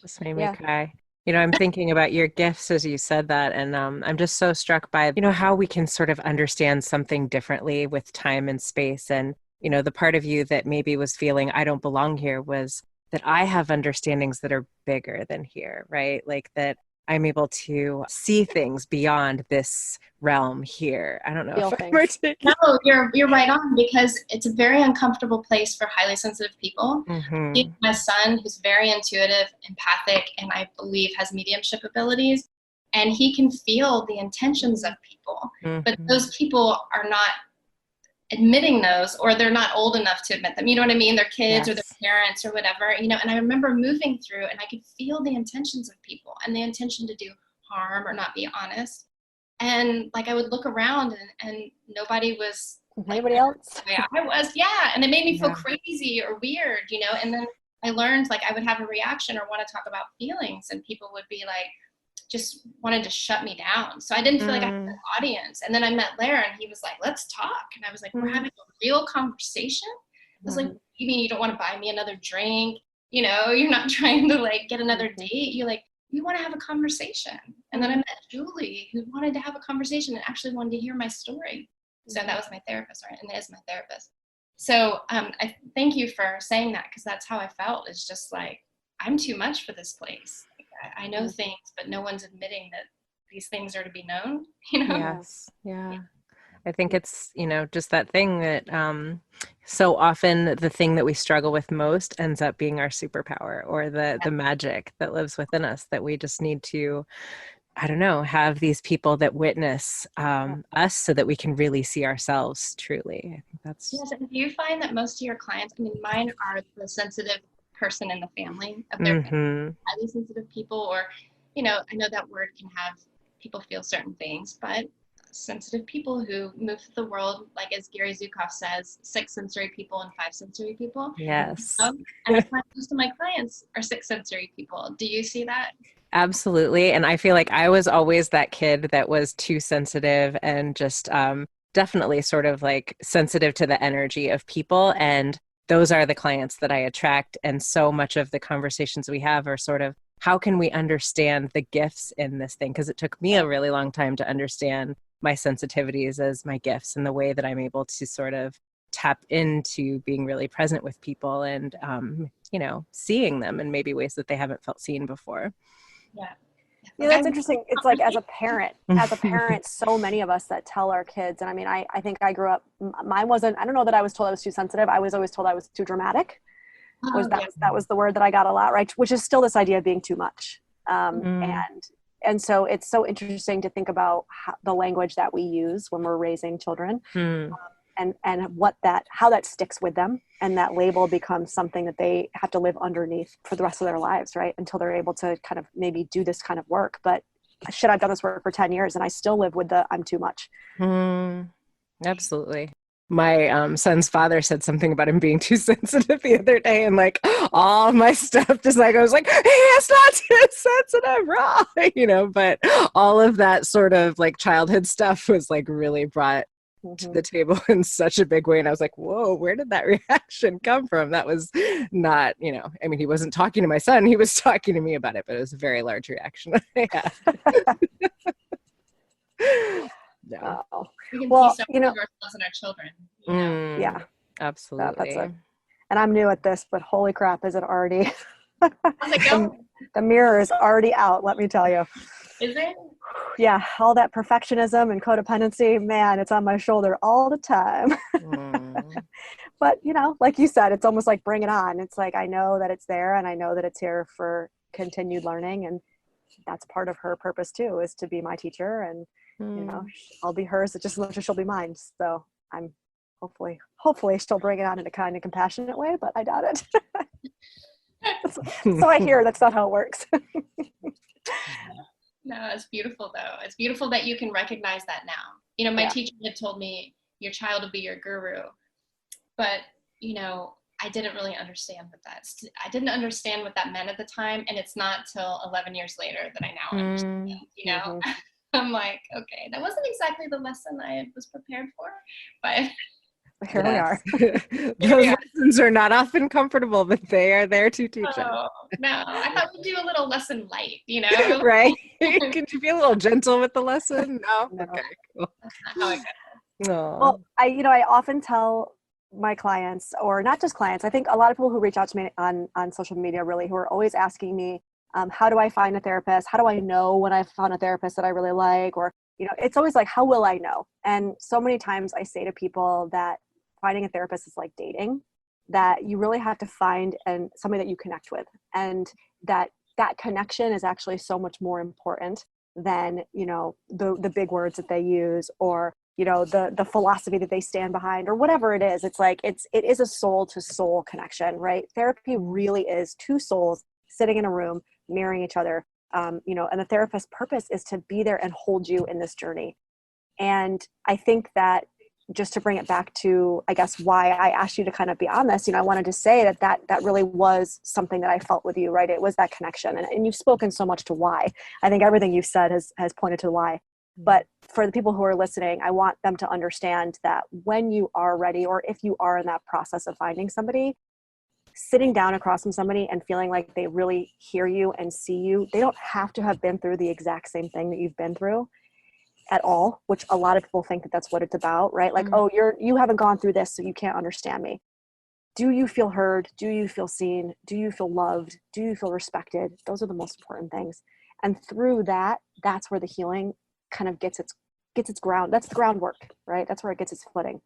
Just made me cry. I'm thinking about your gifts as you said that. And I'm just so struck by, how we can sort of understand something differently with time and space. And, the part of you that maybe was feeling I don't belong here was that I have understandings that are bigger than here, right? Like that I'm able to see things beyond this realm here. I don't know if I'm articulating. No, you're right on, because it's a very uncomfortable place for highly sensitive people. My son, who's very intuitive, empathic, and I believe has mediumship abilities, and he can feel the intentions of people, but those people are not admitting those, or they're not old enough to admit them. You know what I mean? Their kids or their parents or whatever, and I remember moving through and I could feel the intentions of people and the intention to do harm or not be honest. And like, I would look around and nobody was like, anybody else? Yeah, I was. Yeah. And it made me feel crazy or weird, and then I learned like I would have a reaction or want to talk about feelings, and people would be like, just wanted to shut me down. So I didn't feel like I had an audience. And then I met Lara, and he was like, let's talk. And I was like, we're having a real conversation. I was like, you mean you don't want to buy me another drink? You're not trying to like get another date. You're like, we want to have a conversation. And then I met Julie, who wanted to have a conversation and actually wanted to hear my story. So that was my therapist, right? And is my therapist. So I thank you for saying that, because that's how I felt. It's just like, I'm too much for this place. I know things, but no one's admitting that these things are to be known, Yes. Yeah. I think it's, just that thing that so often the thing that we struggle with most ends up being our superpower, or the magic that lives within us, that we just need to, I don't know, have these people that witness us so that we can really see ourselves truly. I think that's. Yes. And do you find that most of your clients, mine are the sensitive person in the family of their highly sensitive people, or I know that word can have people feel certain things, but sensitive people who move through the world, like as Gary Zukav says, 6 sensory people and 5 sensory people. Yes. And I find most of my clients are 6 sensory people. Do you see that? Absolutely. And I feel like I was always that kid that was too sensitive and just definitely sort of like sensitive to the energy of people. And those are the clients that I attract. And so much of the conversations we have are sort of, how can we understand the gifts in this thing? Because it took me a really long time to understand my sensitivities as my gifts, and the way that I'm able to sort of tap into being really present with people and, seeing them in maybe ways that they haven't felt seen before. Yeah. Yeah, that's interesting. It's like as a parent, so many of us that tell our kids, and I think I grew up, mine wasn't, I don't know that I was told I was too sensitive. I was always told I was too dramatic. That was the word that I got a lot, right? Which is still this idea of being too much. And so it's so interesting to think about the language that we use when we're raising children. And how that sticks with them, and that label becomes something that they have to live underneath for the rest of their lives, right? Until they're able to kind of maybe do this kind of work. But I've done this work for 10 years and I still live with I'm too much. Absolutely. My son's father said something about him being too sensitive the other day, and like all my stuff just like, I was like, hey, it's not too sensitive, raw, but all of that sort of like childhood stuff was like really brought to the table in such a big way. And I was like, whoa, where did that reaction come from? That was not, he wasn't talking to my son, he was talking to me about it, but it was a very large reaction I had. Yeah. We can see some of ourselves in our children. Yeah, absolutely. And I'm new at this, but holy crap, is it already? The mirror is already out, let me tell you. Is it? Yeah, all that perfectionism and codependency, man, it's on my shoulder all the time. But, like you said, it's almost like bring it on. It's like, I know that it's there and I know that it's here for continued learning. And that's part of her purpose too, is to be my teacher. And, I'll be hers just as much as she'll be mine. So I'm hopefully she'll bring it on in a kind and compassionate way, but I doubt it. So I hear that's not how it works. No, it's beautiful though. It's beautiful that you can recognize that now. My teacher had told me your child will be your guru, but I didn't really understand I didn't understand what that meant at the time, and it's not till 11 years later that I now understand. Mm-hmm. I'm like, okay, that wasn't exactly the lesson I was prepared for, but here we are. Those lessons are not often comfortable, but they are there to teach us. Oh, no, I thought we'd do a little lesson light, Right? Can you be a little gentle with the lesson? No? Okay, cool. That's not how I got Well, I often tell my clients, or not just clients, I think a lot of people who reach out to me on social media, really, who are always asking me, how do I find a therapist? How do I know when I've found a therapist that I really like? Or, it's always like, how will I know? And so many times I say to people that finding a therapist is like dating, that you really have to find somebody that you connect with. And that connection is actually so much more important than, the big words that they use, or, the philosophy that they stand behind, or whatever it is. It's like, it is a soul to soul connection, right? Therapy really is two souls sitting in a room, mirroring each other. And the therapist's purpose is to be there and hold you in this journey. And I think that, just to bring it back to, I guess, why I asked you to kind of be on this, I wanted to say that really was something that I felt with you, right? It was that connection. And you've spoken so much to why. I think everything you've said has pointed to why. But for the people who are listening, I want them to understand that when you are ready, or if you are in that process of finding somebody, sitting down across from somebody and feeling like they really hear you and see you, they don't have to have been through the exact same thing that you've been through at all, which a lot of people think that that's what it's about, right? Like, oh, you haven't gone through this, so you can't understand me. Do you feel heard? Do you feel seen? Do you feel loved? Do you feel respected? Those are the most important things. And through that, that's where the healing kind of gets its ground. That's the groundwork, right? That's where it gets its footing.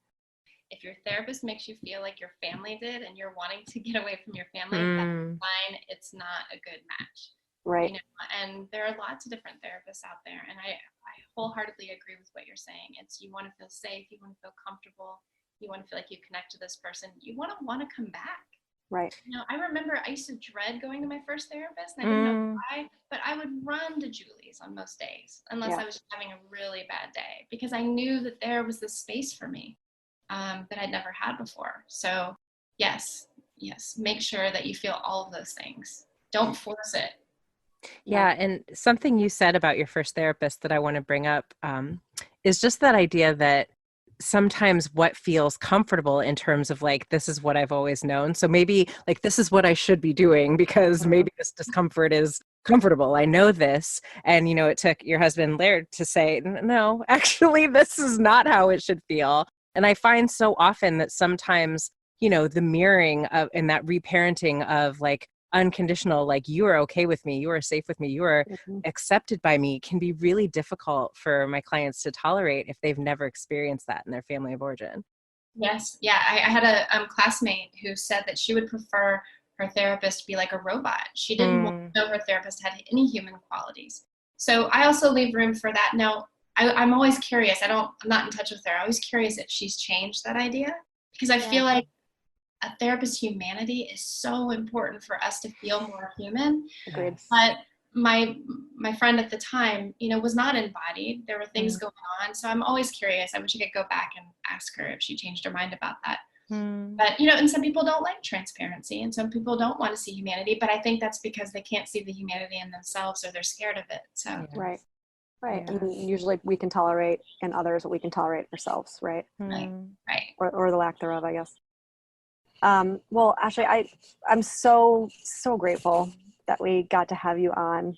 If your therapist makes you feel like your family did, and you're wanting to get away from your family, that's fine. It's not a good match. Right. And there are lots of different therapists out there. And I wholeheartedly agree with what you're saying. It's, you want to feel safe. You want to feel comfortable. You want to feel like you connect to this person. You want to come back. Right. I remember I used to dread going to my first therapist, and I didn't know why, but I would run to Julie's on most days, unless I was having a really bad day, because I knew that there was this space for me that I'd never had before. So yes, make sure that you feel all of those things. Don't force it. Yeah. And something you said about your first therapist that I want to bring up is just that idea that sometimes what feels comfortable in terms of like, this is what I've always known. So maybe like, this is what I should be doing because maybe this discomfort is comfortable. I know this. And, it took your husband Laird to say, no, actually, this is not how it should feel. And I find so often that sometimes, the mirroring of and that reparenting of like, unconditional, like, you are okay with me, you are safe with me, you are accepted by me, can be really difficult for my clients to tolerate if they've never experienced that in their family of origin. Yes. Yeah. I had a classmate who said that she would prefer her therapist to be like a robot. She didn't want to know her therapist had any human qualities. So I also leave room for that. Now, I'm always curious. I'm not in touch with her. I'm always curious if she's changed that idea, because I feel like a therapist's humanity is so important for us to feel more human. Agreed. But my friend at the time, was not embodied. There were things going on. So I'm always curious. I wish I could go back and ask her if she changed her mind about that. But, and some people don't like transparency, and some people don't want to see humanity, but I think that's because they can't see the humanity in themselves, or they're scared of it. So Right. Yeah. And usually we can tolerate in others what we can tolerate ourselves, right? Right. Or the lack thereof, I guess. Well, Ashley, I'm so grateful that we got to have you on.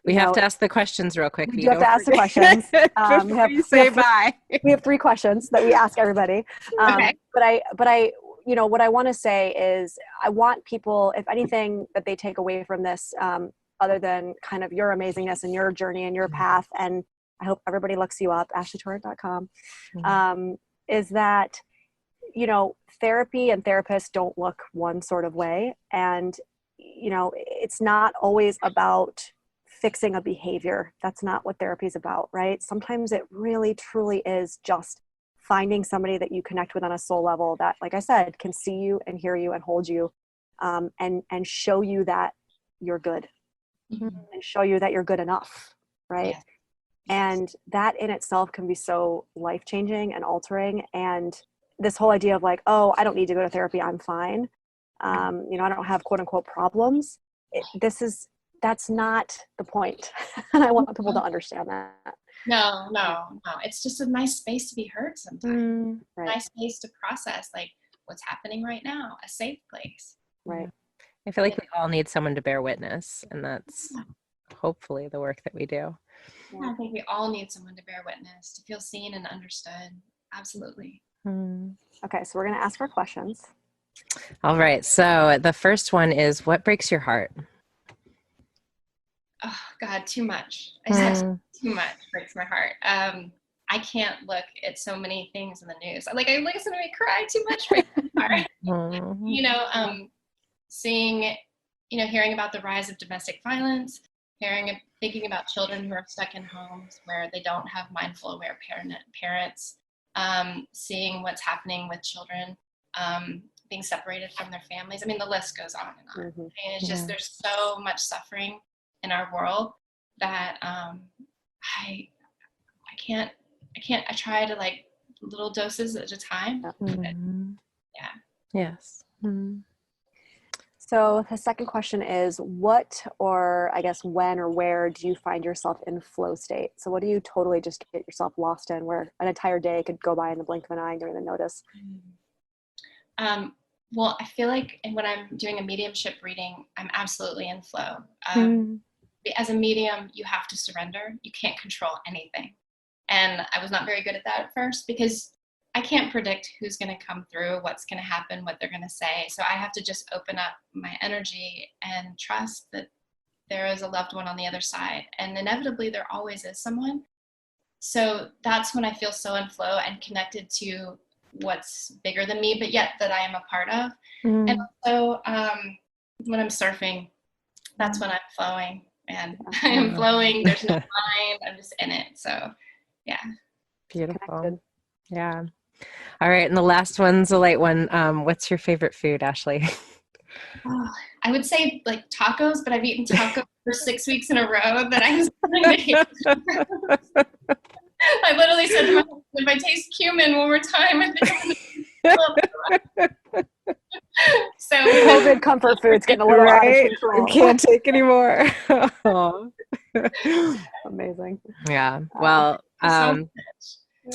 We have to ask the questions real quick. You have to ask the questions. Bye. We have 3 questions that we ask everybody. Okay. But I, what I want to say is, I want people, if anything, that they take away from this, other than kind of your amazingness and your journey and your path. And I hope everybody looks you up, ashleytorrent.com, is that, you know, therapy and therapists don't look one sort of way. And, you know, it's not always about fixing a behavior. That's not what therapy is about, right? Sometimes it really, truly is just finding somebody that you connect with on a soul level that, like I said, can see you and hear you and hold you, and show you that you're good, and show you that you're good enough, right? Yes. And that in itself can be so life-changing and altering. And this whole idea of like, oh, I don't need to go to therapy, I'm fine. You know, I don't have quote unquote problems. That's not the point. And I want people to understand that. No. It's just a nice space to be heard sometimes. Right. Nice space to process like what's happening right now, a safe place. Right. I feel like we all need someone to bear witness, and that's hopefully the work that we do. Yeah, I think we all need someone to bear witness, to feel seen and understood. Absolutely. Okay, so we're going to ask our questions. All right. So the first one is, what breaks your heart? Oh God, too much. I said too much breaks my heart. I can't look at so many things in the news. Like I listen to me cry too much breaks my heart. You know, seeing, you know, hearing about the rise of domestic violence, thinking about children who are stuck in homes where they don't have mindful, aware parents, seeing what's happening with children being separated from their families. I mean, the list goes on and on. And it's just, there's so much suffering in our world that I try to like little doses at a time. Yeah. Yes. So the second question is, what, or I guess when or where do you find yourself in flow state? So what do you totally just get yourself lost in, where an entire day could go by in the blink of an eye and don't even notice? Well, I feel like when I'm doing a mediumship reading, I'm absolutely in flow. As a medium, you have to surrender. You can't control anything. And I was not very good at that at first because I can't predict who's going to come through, what's going to happen, what they're going to say. So I have to just open up my energy and trust that there is a loved one on the other side. And inevitably, there always is someone. So that's when I feel so in flow and connected to what's bigger than me, but yet that I am a part of. And also when I'm surfing, that's when I'm flowing, and I am flowing. There's no mind. I'm just in it. So yeah. Beautiful. Connected. Yeah. All right. And the last one's a light one. What's your favorite food, Ashley? I would say like tacos, but I've eaten tacos for 6 weeks in a row that I was I literally said to my husband, if I taste cumin one more time, I think I'm gonna So COVID comfort food's getting a little out of control. Can't take anymore. Amazing. Yeah. Well,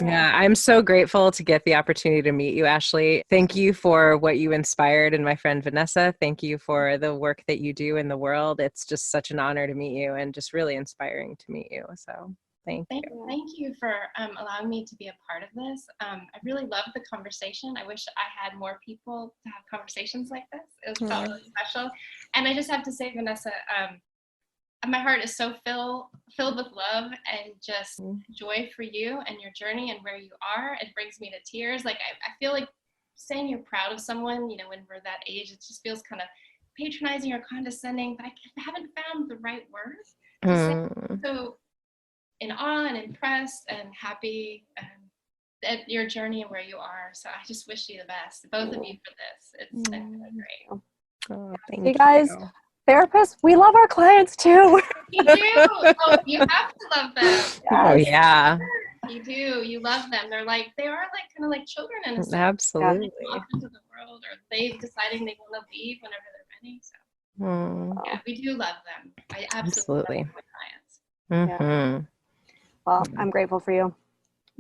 yeah, I'm so grateful to get the opportunity to meet you, Ashley. Thank you for what you inspired in my friend Vanessa. Thank you for the work that you do in the world. It's just such an honor to meet you and just really inspiring to meet you. So thank you. Thank you for allowing me to be a part of this. I really loved the conversation. I wish I had more people to have conversations like this. It was felt really special. And I just have to say, Vanessa, my heart is so filled with love and just joy for you and your journey and where you are. It brings me to tears. Like I feel like saying you're proud of someone, you know, when we're that age, it just feels kind of patronizing or condescending, but I haven't found the right words to say. So in awe and impressed and happy at your journey and where you are. So I just wish you the best, both of you, for this. It's been great. Oh, thank you guys. Therapists, we love our clients too. You do. Oh, you have to love them. Yes. Oh yeah. You do. You love them. They are like kind of like children in a sense. Absolutely. Off into the world, or they deciding they want to leave whenever they're ready. So yeah, we do love them. I absolutely love my clients. Yeah. Well, I'm grateful for you.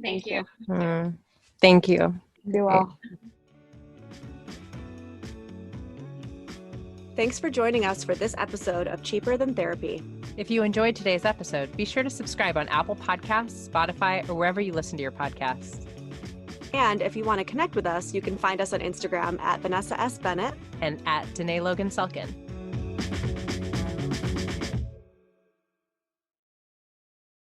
Thank you. Thank you. Do well. Thanks for joining us for this episode of Cheaper Than Therapy. If you enjoyed today's episode, be sure to subscribe on Apple Podcasts, Spotify, or wherever you listen to your podcasts. And if you want to connect with us, you can find us on Instagram at Vanessa S. Bennett and at Dené Logan Selkin.